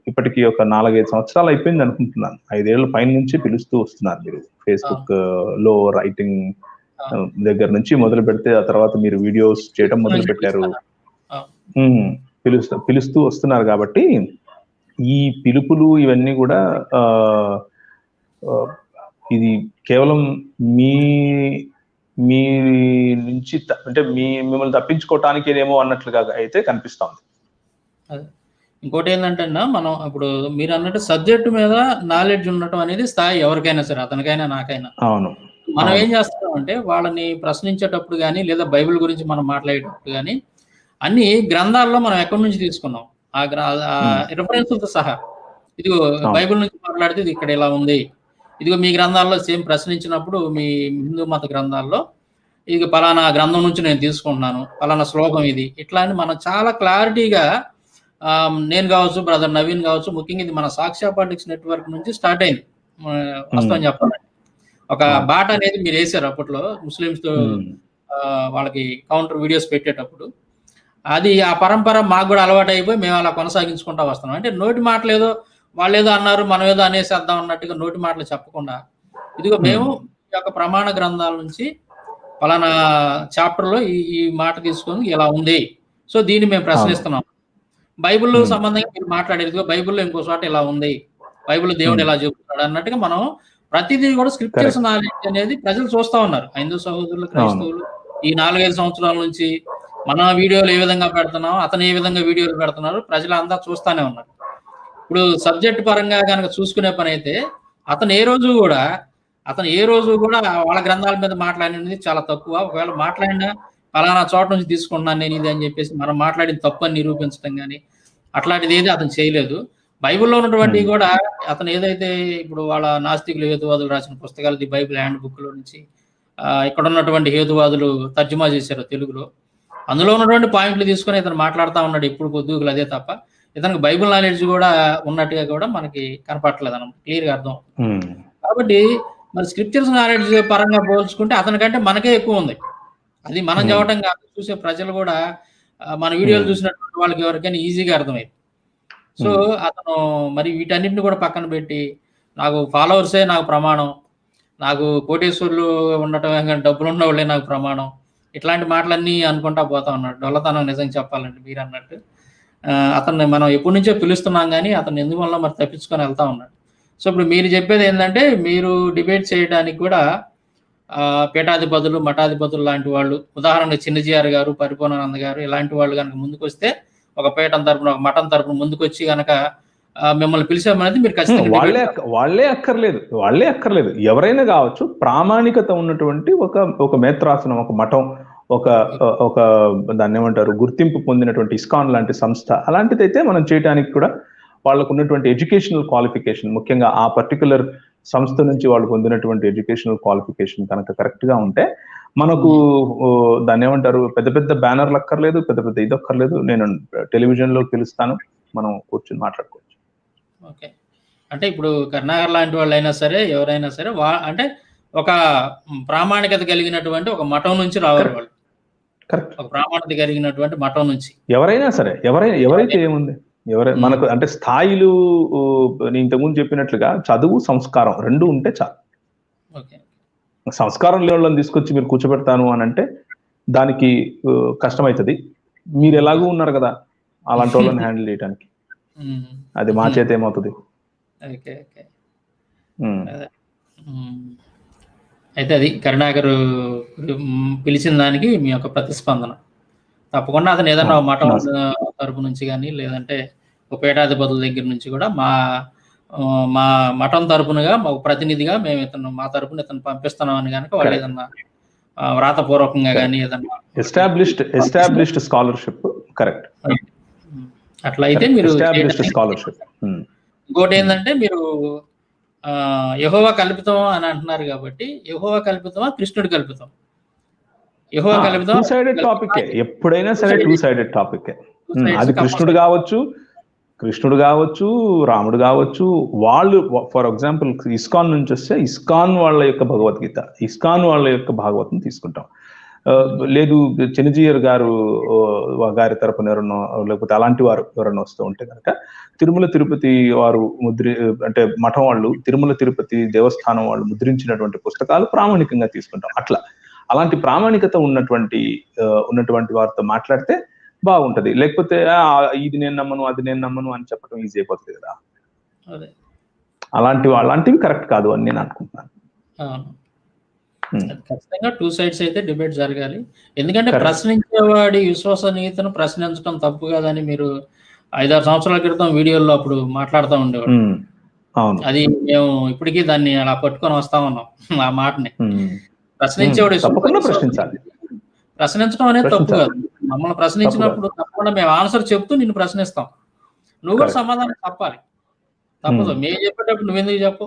ఇప్పటికి ఒక 4-5 సంవత్సరాలు అయిపోయింది అనుకుంటున్నాను. 5 ఏళ్ల పైన నుంచి పిలుస్తూ వస్తున్నారు మీరు. ఫేస్బుక్ లో రైటింగ్ దగ్గర నుంచి మొదలు పెడితే, ఆ తర్వాత మీరు వీడియోస్ చేయడం మొదలు పెట్టారు. పిలుస్తూ వస్తున్నారు కాబట్టి ఈ పిలుపులు ఇవన్నీ కూడా ఇది కేవలం మీ నుంచి అంటే మిమ్మల్ని తప్పించుకోవటానికి ఏమో అన్నట్లుగా అయితే కనిపిస్తోంది. ఇంకోటి ఏంటంటే మనం ఇప్పుడు మీరు అన్నట్టు సబ్జెక్టు మీద నాలెడ్జ్ ఉండటం అనేది స్థాయి ఎవరికైనా సరే, అతనికైనా నాకైనా. అవును. మనం ఏం చేస్తామంటే వాళ్ళని ప్రశ్నించేటప్పుడు కానీ లేదా బైబిల్ గురించి మనం మాట్లాడేటప్పుడు కానీ అన్ని గ్రంథాల్లో మనం ఎక్కడి నుంచి తీసుకున్నాం ఆ రిఫరెన్స్లతో సహా, ఇదిగో బైబిల్ నుంచి మాట్లాడితే ఇది ఇక్కడ ఇలా ఉంది, ఇదిగో మీ గ్రంథాల్లో సేమ్ ప్రశ్నించినప్పుడు మీ హిందూ మత గ్రంథాల్లో ఇది పలానా గ్రంథం నుంచి నేను తీసుకుంటున్నాను, పలానా శ్లోకం ఇది, ఇట్లా అని మనం చాలా క్లారిటీగా నేను కావచ్చు, బ్రదర్ నవీన్ కావచ్చు, ముఖ్యంగా ఇది మన సాక్షి పాలిటిక్స్ నెట్వర్క్ నుంచి స్టార్ట్ అయింది. వాస్తవం చెప్పాలంటే ఒక బాట అనేది మీరు వేసారు అప్పట్లో ముస్లిమ్స్ తో వాళ్ళకి కౌంటర్ వీడియోస్ పెట్టేటప్పుడు. అది ఆ పరంపర మాకు కూడా అలవాటు అయిపోయి మేము అలా కొనసాగించుకుంటా వస్తున్నాం. అంటే నోటి మాటలు ఏదో వాళ్ళు ఏదో అన్నారు మనం ఏదో అనేసేద్దాం అన్నట్టుగా నోటి మాటలు చెప్పకుండా, ఇదిగో మేము ఈ యొక్క ప్రమాణ గ్రంథాల నుంచి పలానా చాప్టర్లో ఈ మాట తీసుకొని ఇలా ఉంది, సో దీన్ని మేము ప్రశ్నిస్తున్నాం. బైబిల్లో సంబంధంగా మీరు మాట్లాడేది బైబిల్లో ఇంకో చోట ఇలా ఉంది, బైబిల్ దేవుడు ఎలా చెబుతున్నాడు అన్నట్టుగా మనం ప్రతిదీ కూడా స్క్రిప్చర్స్ నాలెడ్జ్ అనేది ప్రజలు చూస్తా ఉన్నారు. హిందూ సహోదరులు, క్రైస్తవులు ఈ 4-5 సంవత్సరాల నుంచి మన వీడియోలు ఏ విధంగా పెడుతున్నాం, అతను ఏ విధంగా వీడియోలు పెడుతున్నారు, ప్రజలు అంతా చూస్తానే ఉన్నారు. ఇప్పుడు సబ్జెక్ట్ పరంగా కనుక చూసుకునే పని అయితే అతను ఏ రోజు కూడా వాళ్ళ గ్రంథాల మీద మాట్లాడినది చాలా తక్కువ. ఒకవేళ మాట్లాడినా పలానా చోట నుంచి తీసుకుంటున్నాను నేను ఇది అని చెప్పేసి మనం మాట్లాడిన తప్పు అని నిరూపించడం కానీ అట్లాంటిది ఏది అతను చేయలేదు. బైబిల్లో ఉన్నటువంటి కూడా అతను ఏదైతే ఇప్పుడు వాళ్ళ నాస్తికులు హేతువాదులు రాసిన పుస్తకాలు, ది బైబిల్ హ్యాండ్ బుక్ లో నుంచి ఇక్కడ ఉన్నటువంటి హేతువాదులు తర్జుమా చేశారు తెలుగులో, అందులో ఉన్నటువంటి పాయింట్లు తీసుకొని ఇతను మాట్లాడుతూ ఉన్నాడు ఇప్పుడు పొద్దుగులు. అదే తప్ప ఇతనికి బైబిల్ నాలెడ్జ్ కూడా ఉన్నట్టుగా కూడా మనకి కనపడట్లేదు అన్నమాట, క్లియర్గా అర్థం. కాబట్టి మరి స్క్రిప్చర్స్ నాలెడ్జ్ పరంగా పోల్చుకుంటే అతనికంటే మనకే ఎక్కువ ఉంది. అది మనం చెప్పడం కాదు, చూసే ప్రజలు కూడా మన వీడియోలు చూసినటువంటి వాళ్ళకి ఎవరికైనా ఈజీగా అర్థమైంది. సో అతను మరి వీటన్నిటిని కూడా పక్కన పెట్టి నాకు ఫాలోవర్సే నాకు ప్రమాణం, నాకు కోటేశ్వర్లు ఉండటం డబ్బులు ఉన్న వాళ్ళే నాకు ప్రమాణం, ఇట్లాంటి మాటలన్నీ అనుకుంటా పోతా ఉన్నాడు. డొల్లతనం నిజంగా చెప్పాలంటే మీరు అన్నట్టు. అతన్ని మనం ఎప్పటి నుంచో పిలుస్తున్నాం కానీ అతను ఎందువల్ల మరి తప్పించుకొని వెళ్తా ఉన్నాడు. సో ఇప్పుడు మీరు చెప్పేది ఏంటంటే మీరు డిబేట్ చేయడానికి కూడా పీఠాధిపతులు, మఠాధిపతులు లాంటి వాళ్ళు, ఉదాహరణకు చిన్నజీఆర్ గారు, పరిపూర్ణానంద గారు ఇలాంటి వాళ్ళు కనుక ముందుకు వస్తే, ఒక పీఠం తరపున ఒక మఠం తరపున ముందుకు వచ్చి కనుక మిమ్మల్ని పిలిచామనేది మీరు ఖచ్చితంగా వాళ్ళే అక్కర్లేదు, ఎవరైనా కావచ్చు. ప్రామాణికత ఉన్నటువంటి ఒక మేత్రాసనం, ఒక మఠం, ఒక దాన్ని ఏమంటారు, గుర్తింపు పొందినటువంటి ఇస్కాన్ లాంటి సంస్థ, అలాంటిదైతే మనం చేయడానికి కూడా వాళ్ళకు ఉన్నటువంటి ఎడ్యుకేషనల్ క్వాలిఫికేషన్, ముఖ్యంగా ఆ పర్టికులర్ సంస్థ నుంచి వాళ్ళు పొందినటువంటి ఎడ్యుకేషనల్ క్వాలిఫికేషన్ కనుక కరెక్ట్ గా ఉంటే మనకు దాన్ని ఏమంటారు, పెద్ద పెద్ద బ్యానర్లు అక్కర్లేదు, పెద్ద పెద్ద ఇది అక్కర్లేదు. నేను టెలివిజన్ లో పిలుస్తాను, మనం కూర్చొని మాట్లాడుకోవచ్చు. ఓకే, అంటే ఇప్పుడు కరుణాకర్ లాంటి వాళ్ళు అయినా సరే, ఎవరైనా సరే అంటే ఒక ప్రామాణికత కలిగినటువంటి ఒక మఠం నుంచి రావాలి వాళ్ళు. కరెక్ట్, ఒక ప్రామాణికత కలిగినటువంటి మఠం నుంచి ఎవరైనా సరే, ఎవరైతే ఏముంది, మనకు అంటే స్థాయిలు నేను ఇంతకుముందు చెప్పినట్లుగా చదువు, సంస్కారం రెండు ఉంటే చాలు. సంస్కారం లేని వాళ్ళని తీసుకొచ్చి మీరు కూర్చోబెడతాను అని అంటే దానికి కష్టమవుతుంది. మీరు ఎలాగూ ఉన్నారు కదా అలాంటి వాళ్ళని హ్యాండిల్ చేయడానికి, అది మా చేత ఏమవుతుంది. అయితే అది కరుణాకర్ పిలిచిన దానికి మీ యొక్క ప్రతిస్పందన. తప్పకుండా అతను ఏదన్నా మఠం తరపు నుంచి కానీ లేదంటే ఒక పీఠాధిపతుల దగ్గర నుంచి కూడా మా మఠం తరపునగా మా ప్రతినిధిగా మేము మా తరపున ఇతను పంపిస్తున్నాం అని కనుక వాళ్ళు ఏదన్నా వ్రాతపూర్వకంగా కానీ ఏదన్నా ఎస్టాబ్లిష్డ్ స్కాలర్షిప్, కరెక్ట్, అట్లా అయితే మీరు స్కాలర్షిప్. ఇంకోటి ఏంటంటే మీరు యెహోవా కల్పితం అని అంటున్నారు కాబట్టి, యెహోవా కల్పితమా కృష్ణుడు కల్పితం? యెహోవా కల్పితం టూ సైడెడ్ టాపిక్, ఎప్పుడైనా సరే టూ సైడెడ్ టాపిక్. అది కృష్ణుడు కావచ్చు, రాముడు కావచ్చు. వాళ్ళు ఫర్ ఎగ్జాంపుల్ ఇస్కాన్ నుంచి వస్తే ఇస్కాన్ వాళ్ళ యొక్క భగవద్గీత, ఇస్కాన్ వాళ్ళ యొక్క భాగవతం తీసుకుంటాం. లేదు చిన్నజీయర్ గారు గారి తరపున ఎవరన్నా, లేకపోతే అలాంటి వారు ఎవరన్నా వస్తూ ఉంటే కనుక తిరుమల తిరుపతి వారు అంటే మఠం వాళ్ళు తిరుమల తిరుపతి దేవస్థానం వాళ్ళు ముద్రించినటువంటి పుస్తకాలు ప్రామాణికంగా తీసుకుంటాం. అలాంటి ప్రామాణికత ఉన్నటువంటి వారితో మాట్లాడితే బాగుంటది. లేకపోతే ఇది నేను నమ్మను, అది నేను నమ్మను అని చెప్పడం ఈజీ అయిపోతుంది కదా. అలాంటివి కరెక్ట్ కాదు అని నేను అనుకుంటున్నాను. ఖచ్చితంగా 2 sides అయితే డిబేట్ జరగాలి. ఎందుకంటే ప్రశ్నించేవాడి విశ్వసనీయతను ప్రశ్నించడం తప్పు కాదని మీరు 5-6 సంవత్సరాల క్రితం వీడియోల్లో అప్పుడు మాట్లాడుతూ ఉండేవాడు. అది మేము ఇప్పటికీ దాన్ని అలా పట్టుకొని వస్తా ఉన్నాం. ఆ మాటని ప్రశ్నించేవాడు ప్రశ్నించడం అనేది తప్పు కాదు. మమ్మల్ని ప్రశ్నించినప్పుడు తప్పకుండా మేము ఆన్సర్ చెప్తూ నిన్ను ప్రశ్నిస్తాం. నువ్వు కూడా సమాధానం చెప్పాలి. తప్పదు. మేము చెప్పేటప్పుడు నువ్వెందుకు చెప్పు?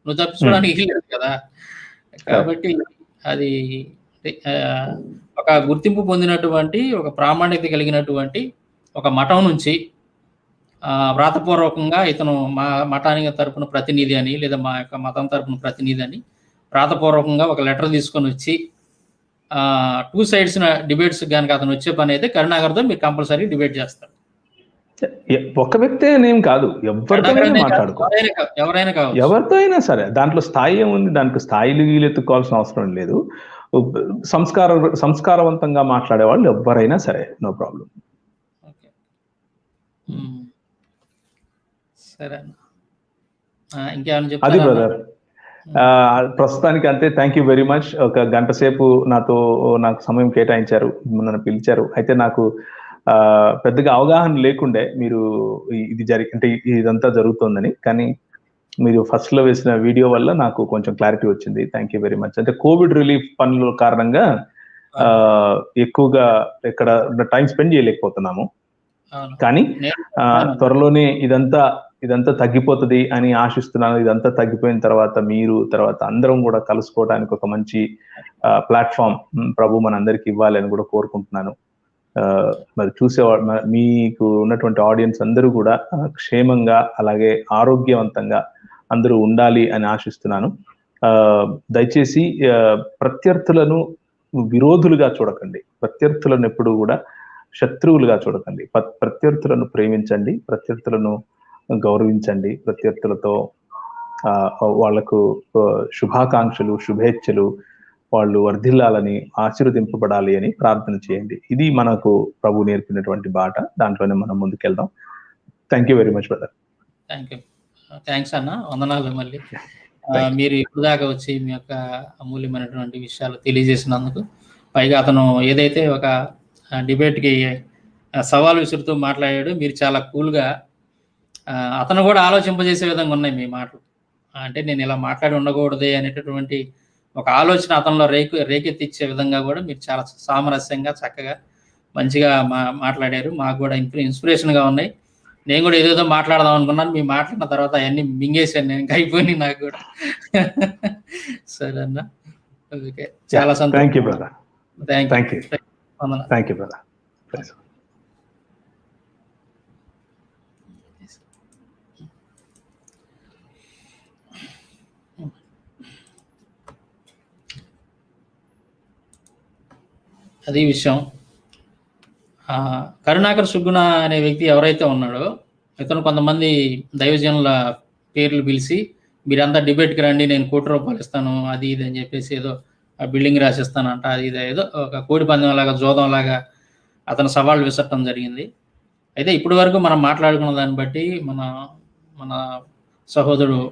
నువ్వు తప్పించుకోవడానికి లేదు కదా. కాబట్టి అది ఒక గుర్తింపు పొందినటువంటి, ఒక ప్రామాణికత కలిగినటువంటి ఒక మఠం నుంచి వ్రాతపూర్వకంగా ఇతను మా మఠానికి తరపున ప్రతినిధి అని, లేదా మా యొక్క మతం తరపున ప్రతినిధి అని వ్రాతపూర్వకంగా ఒక లెటర్ తీసుకొని వచ్చి 2 sides డిబేట్స్ కనుక అతను వచ్చే పని అయితే కరుణాకర్తో మీరు కంపల్సరీ డిబేట్ చేస్తారు. ఒక వ్యక్తి ఏం కాదు, ఎవరైనా కాదు, ఎవరితో అయినా సరే. దాంట్లో స్థాయి ఏముంది? దానికి స్థాయిలు ఎత్తుకోవాల్సిన అవసరం లేదు. సంస్కారవంతంగా మాట్లాడే వాళ్ళు ఎవరైనా సరే, నో ప్రాబ్లం. సరే, ఇంకేమైనా అది చెప్తారా? బ్రదర్, ప్రస్తుతానికి అంతే. Thank you very much. ఒక గంట సేపు నాకు సమయం కేటాయించారు, నన్ను పిలిచారు. అయితే నాకు పెద్దగా అవగాహన లేకుండే మీరు అంటే ఇదంతా జరుగుతోందని. కానీ మీరు ఫస్ట్ లో వేసిన వీడియో వల్ల నాకు కొంచెం క్లారిటీ వచ్చింది. Thank you very much. అంటే కోవిడ్ రిలీఫ్ పనుల కారణంగా ఎక్కువగా ఇక్కడ టైం స్పెండ్ చేయలేకపోతున్నాము. కానీ త్వరలోనే ఇదంతా తగ్గిపోతుంది అని ఆశిస్తున్నాను. ఇదంతా తగ్గిపోయిన తర్వాత తర్వాత అందరం కూడా కలుసుకోవడానికి ఒక మంచి ప్లాట్ఫామ్ ప్రభు మనందరికి ఇవ్వాలి అని కూడా కోరుకుంటున్నాను. మరి చూసేవాడు, మీకు ఉన్నటువంటి ఆడియన్స్ అందరూ కూడా క్షేమంగా అలాగే ఆరోగ్యవంతంగా అందరూ ఉండాలి అని ఆశిస్తున్నాను. దయచేసి ప్రత్యర్థులను విరోధులుగా చూడకండి, ప్రత్యర్థులను ఎప్పుడు కూడా శత్రువులుగా చూడకండి. ప్రత్యర్థులను ప్రేమించండి, ప్రత్యర్థులను గౌరవించండి, ప్రత్యర్థులతో వాళ్లకు శుభాకాంక్షలు, శుభేచ్ఛలు, వాళ్ళు వర్ధిల్లాలని, ఆశీర్వదింపబడాలి అని ప్రార్థన చేయండి. ఇది మనకు ప్రభు నేర్పినటువంటి బాట. దాంట్లోనే మనం ముందుకెళ్దాం. Thank you very much brother. Thanks అన్న, వందనాలు. మళ్ళీ మీరు ఇప్పుడు దాకా వచ్చి మీ యొక్క అమూల్యమైనటువంటి విషయాలు తెలియజేసినందుకు, పైగా అతను ఏదైతే ఒక డిబేట్కి సవాల్ విసురుతూ మాట్లాడాడు, మీరు చాలా కూల్గా, అతను కూడా ఆలోచింపజేసే విధంగా ఉన్నాయి మీ మాటలు. అంటే నేను ఇలా మాట్లాడి ఉండకూడదే అనేటటువంటి ఒక ఆలోచన అతనిలో రేకెత్తిచ్చే విధంగా కూడా మీరు చాలా సామరస్యంగా, చక్కగా, మంచిగా మాట్లాడారు. మాకు కూడా ఇన్స్పిరేషన్గా ఉన్నాయి. నేను కూడా ఏదేదో మాట్లాడదాం అనుకున్నాను, మీ మాట్లాడిన తర్వాత అవన్నీ మింగేశాను నేను, ఇంకా అయిపోయింది నాకు కూడా. సరే అన్న, ఓకే, చాలా సంతోషం. Thank you brother. Thank you brother. అది విషయం. కరుణాకర్ సుగ్గుణ అనే వ్యక్తి ఎవరైతే ఉన్నాడో, ఇతను కొంతమంది దైవజనుల పేర్లు పిలిచి మీరంతా డిబేట్కి రండి, నేను ₹1,00,00,000 ఇస్తాను, అది ఇది అని చెప్పేసి ఏదో ఆ బిల్డింగ్ రాసిస్తానంట, అది ఇది ఏదో ఒక కోడి పందెం లాగా, జోదం లాగా అతను సవాళ్ళు విసరటం జరిగింది. అయితే ఇప్పటి వరకు మనం మాట్లాడుకున్న దాన్ని బట్టి మన సహోదరుడు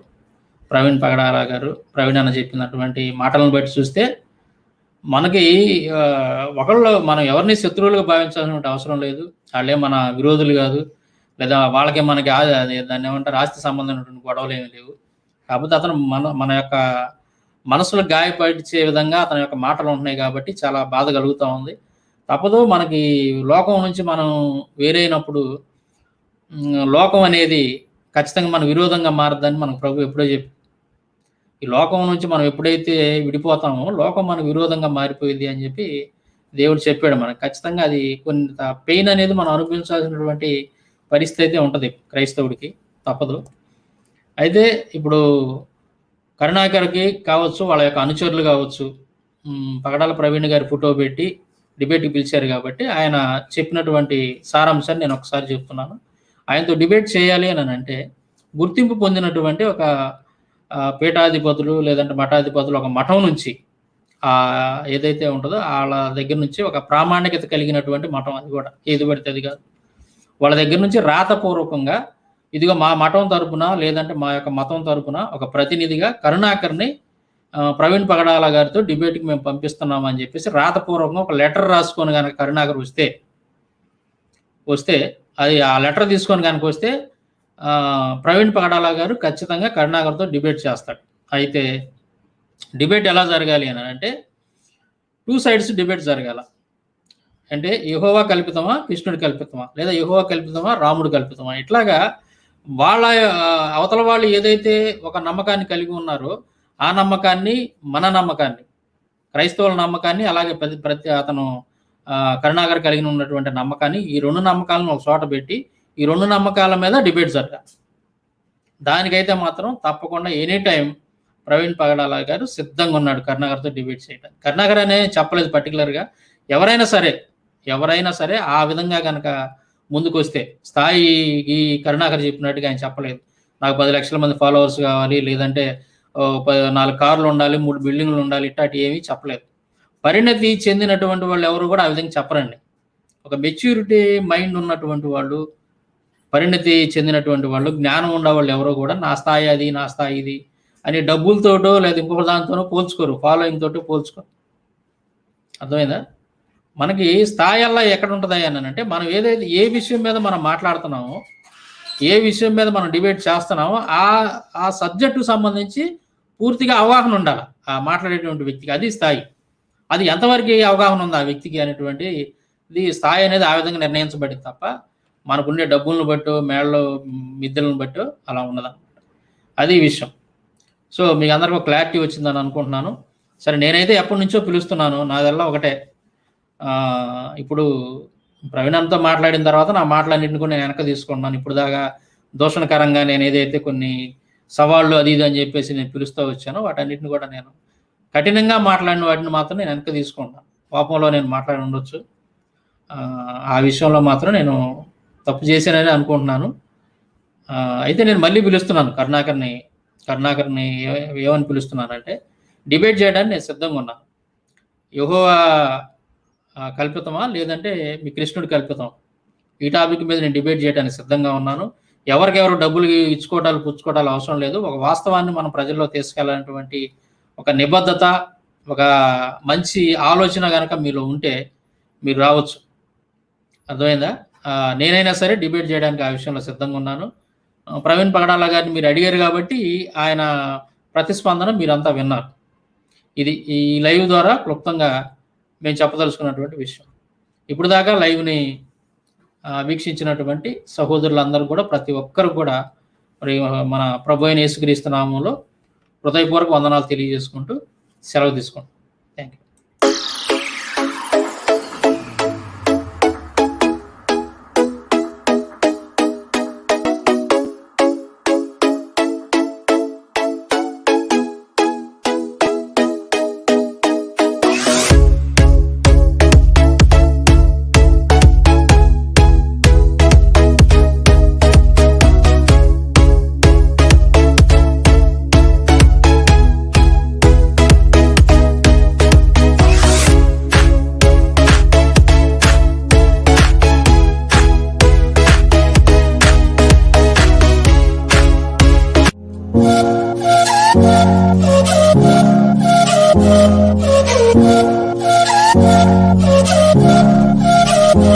ప్రవీణ్ పగడాల గారు, ప్రవీణ్ అన్న చెప్పినటువంటి మాటలను బట్టి చూస్తే మనకి మనం ఎవరిని శత్రువులుగా భావించాల్సిన అవసరం లేదు. వాళ్ళే మన విరోధులు కాదు, లేదా వాళ్ళకి మనకి దాన్ని ఏమంటారు, ఆస్తి సంబంధమైనటువంటి గొడవలు ఏమి లేవు. కాకపోతే అతను మన యొక్క మనసులో గాయపరిచే విధంగా అతని యొక్క మాటలు ఉంటున్నాయి కాబట్టి చాలా బాధ కలుగుతూ ఉంది. తప్పదు, మనకి లోకం నుంచి మనం వేరైనప్పుడు లోకం అనేది ఖచ్చితంగా మన విరోధంగా మారదని మనకు ప్రభు ఎప్పుడో చెప్పి, ఈ లోకం నుంచి మనం ఎప్పుడైతే విడిపోతామో లోకం మనకు విరోధంగా మారిపోయింది అని చెప్పి దేవుడు చెప్పాడు మనకు. ఖచ్చితంగా అది కొంత పెయిన్ అనేది మనం అనుభవించాల్సినటువంటి పరిస్థితి అయితే ఉంటుంది క్రైస్తవుడికి, తప్పదు. అయితే ఇప్పుడు కరుణాకర్కి కావచ్చు, వాళ్ళ యొక్క అనుచరులు కావచ్చు, పగడాల ప్రవీణ్ గారి ఫోటో పెట్టి డిబేట్కి పిలిచారు కాబట్టి ఆయన చెప్పినటువంటి సారాంశాన్ని నేను ఒకసారి చెప్తున్నాను. ఆయనతో డిబేట్ చేయాలి అని అంటే గుర్తింపు పొందినటువంటి ఒక పీఠాధిపతులు లేదంటే మఠాధిపతులు ఒక మఠం నుంచి ఏదైతే ఉంటుందో వాళ్ళ దగ్గర నుంచి ఒక ప్రామాణికత కలిగినటువంటి మఠం, అది కూడా ఏది పడితే అది కాదు. వాళ్ళ దగ్గర నుంచి రాతపూర్వకంగా ఇదిగో మా మఠం తరపున లేదంటే మా యొక్క మతం తరపున ఒక ప్రతినిధిగా కరుణాకర్ని ప్రవీణ్ పగడాల గారితో డిబేట్కి మేము పంపిస్తున్నాం అని చెప్పేసి రాతపూర్వకంగా ఒక లెటర్ రాసుకొని కనుక కరుణాకర్ వస్తే అది ఆ లెటర్ తీసుకొని కనుక వస్తే ప్రవీణ్ పగడాల గారు ఖచ్చితంగా కరుణాకర్తో డిబేట్ చేస్తాడు. అయితే డిబేట్ ఎలా జరగాలి అని అంటే 2 sides డిబేట్ జరగాల. అంటే యెహోవా కల్పితమా, కృష్ణుడు కల్పితమా, లేదా యెహోవా కల్పితమా, రాముడు కల్పితమా, ఇట్లాగా వాళ్ళ అవతల వాళ్ళు ఏదైతే ఒక నమ్మకాన్ని కలిగి ఉన్నారో ఆ నమ్మకాన్ని, మన నమ్మకాన్ని, క్రైస్తవుల నమ్మకాన్ని, అలాగే ప్రతి అతను కరుణాకర్ కలిగి ఉన్నటువంటి నమ్మకాన్ని, ఈ 2 నమ్మకాలను ఒక చోట పెట్టి ఈ 2 నమ్మకాల మీద డిబేట్ జరగాలి. దానికైతే మాత్రం తప్పకుండా ఎనీ టైం ప్రవీణ్ పగడాల గారు సిద్ధంగా ఉన్నాడు కరుణాకర్తో డిబేట్ చేయడానికి. కరుణాకర్ అనే చెప్పలేదు పర్టికులర్గా, ఎవరైనా సరే ఆ విధంగా కనుక ముందుకు వస్తే స్థాయి ఈ కరుణాకర్ చెప్పినట్టుగా ఆయన చెప్పలేదు నాకు 10 లక్షల మంది ఫాలోవర్స్ కావాలి, లేదంటే 4 కార్లు ఉండాలి, 3 బిల్డింగ్లు ఉండాలి, ఇట్లాంటి ఏమీ చెప్పలేదు. పరిణతి చెందినటువంటి వాళ్ళు ఎవరు కూడా ఆ విధంగా చెప్పరండి. ఒక మెచ్యూరిటీ మైండ్ ఉన్నటువంటి వాళ్ళు, పరిణతి చెందినటువంటి వాళ్ళు, జ్ఞానం ఉండేవాళ్ళు ఎవరో కూడా నా స్థాయి అది, నా స్థాయి ఇది అని డబ్బులతోటో లేదా ఇంకొక దాంతోనో పోల్చుకోరు, ఫాలోయింగ్ తోటో పోల్చుకోరు. అర్థమైందా? మనకి స్థాయి అలా ఎక్కడ ఉంటుంది అని అంటే మనం ఏదైతే ఏ విషయం మీద మనం మాట్లాడుతున్నామో, ఏ విషయం మీద మనం డిబేట్ చేస్తున్నామో ఆ సబ్జెక్టుకు సంబంధించి పూర్తిగా అవగాహన ఉండాలి ఆ మాట్లాడేటువంటి వ్యక్తికి. అది స్థాయి. అది ఎంతవరకు అవగాహన ఉంది ఆ వ్యక్తికి అనేటువంటి ఇది స్థాయి అనేది ఆ విధంగా నిర్ణయించబడింది తప్ప మనకుండే డబ్బులను బట్టో, మేళ్ళలో మిద్దెలను బట్టో అలా ఉన్నదన్నమాట. అది విషయం. సో మీకు అందరికీ క్లారిటీ వచ్చిందని అనుకుంటున్నాను. సరే, నేనైతే ఎప్పటి నుంచో పిలుస్తున్నాను, నాదల్లా ఒకటే. ఇప్పుడు ప్రవీణంతో మాట్లాడిన తర్వాత నా మాటలన్నింటిని కూడా నేను వెనక తీసుకుంటున్నాను. ఇప్పుడు దాకా దూషణకరంగా నేను ఏదైతే కొన్ని సవాళ్ళు అది ఇది అని చెప్పేసి నేను పిలుస్తూ వచ్చానో వాటన్నిటిని కూడా నేను కఠినంగా మాట్లాడిన వాటిని మాత్రం నేను వెనక తీసుకుంటాను. కోపంలో నేను మాట్లాడి ఉండొచ్చు, ఆ విషయంలో మాత్రం నేను తప్పు చేశానని అనుకుంటున్నాను. అయితే నేను మళ్ళీ పిలుస్తున్నాను కరుణాకర్ని ఏమని పిలుస్తున్నానంటే డిబేట్ చేయడానికి నేను సిద్ధంగా ఉన్నాను. యెహోవా కల్పితమా లేదంటే మీ కృష్ణుడు కల్పితం, ఈ టాపిక్ మీద నేను డిబేట్ చేయడానికి సిద్ధంగా ఉన్నాను. ఎవరికెవరు డబ్బులు ఇచ్చుకోవటాలు పుచ్చుకోవటాలు అవసరం లేదు. ఒక వాస్తవాన్ని మనం ప్రజల్లో తీసుకెళ్ళాలనేటువంటి ఒక నిబద్ధత, ఒక మంచి ఆలోచన కనుక మీలో ఉంటే మీరు రావచ్చు. అర్థమైందా? నేనైనా సరే డిబేట్ చేయడానికి ఆ విషయంలో సిద్ధంగా ఉన్నాను. ప్రవీణ్ పగడాల గారిని మీరు అడిగారు కాబట్టి ఆయన ప్రతిస్పందన మీరంతా విన్నారు. ఇది ఈ లైవ్ ద్వారా క్లుప్తంగా మేము చెప్పదలుచుకున్నటువంటి విషయం. ఇప్పుడు దాకా లైవ్ని వీక్షించినటువంటి సహోదరులందరూ కూడా, ప్రతి ఒక్కరు కూడా మరి మన ప్రభు అయిన యేసుక్రీస్తు నామములో హృదయపూర్వక వందనాలు తెలియజేసుకుంటూ సెలవు తీసుకుంటాం. Thank you. Thank you.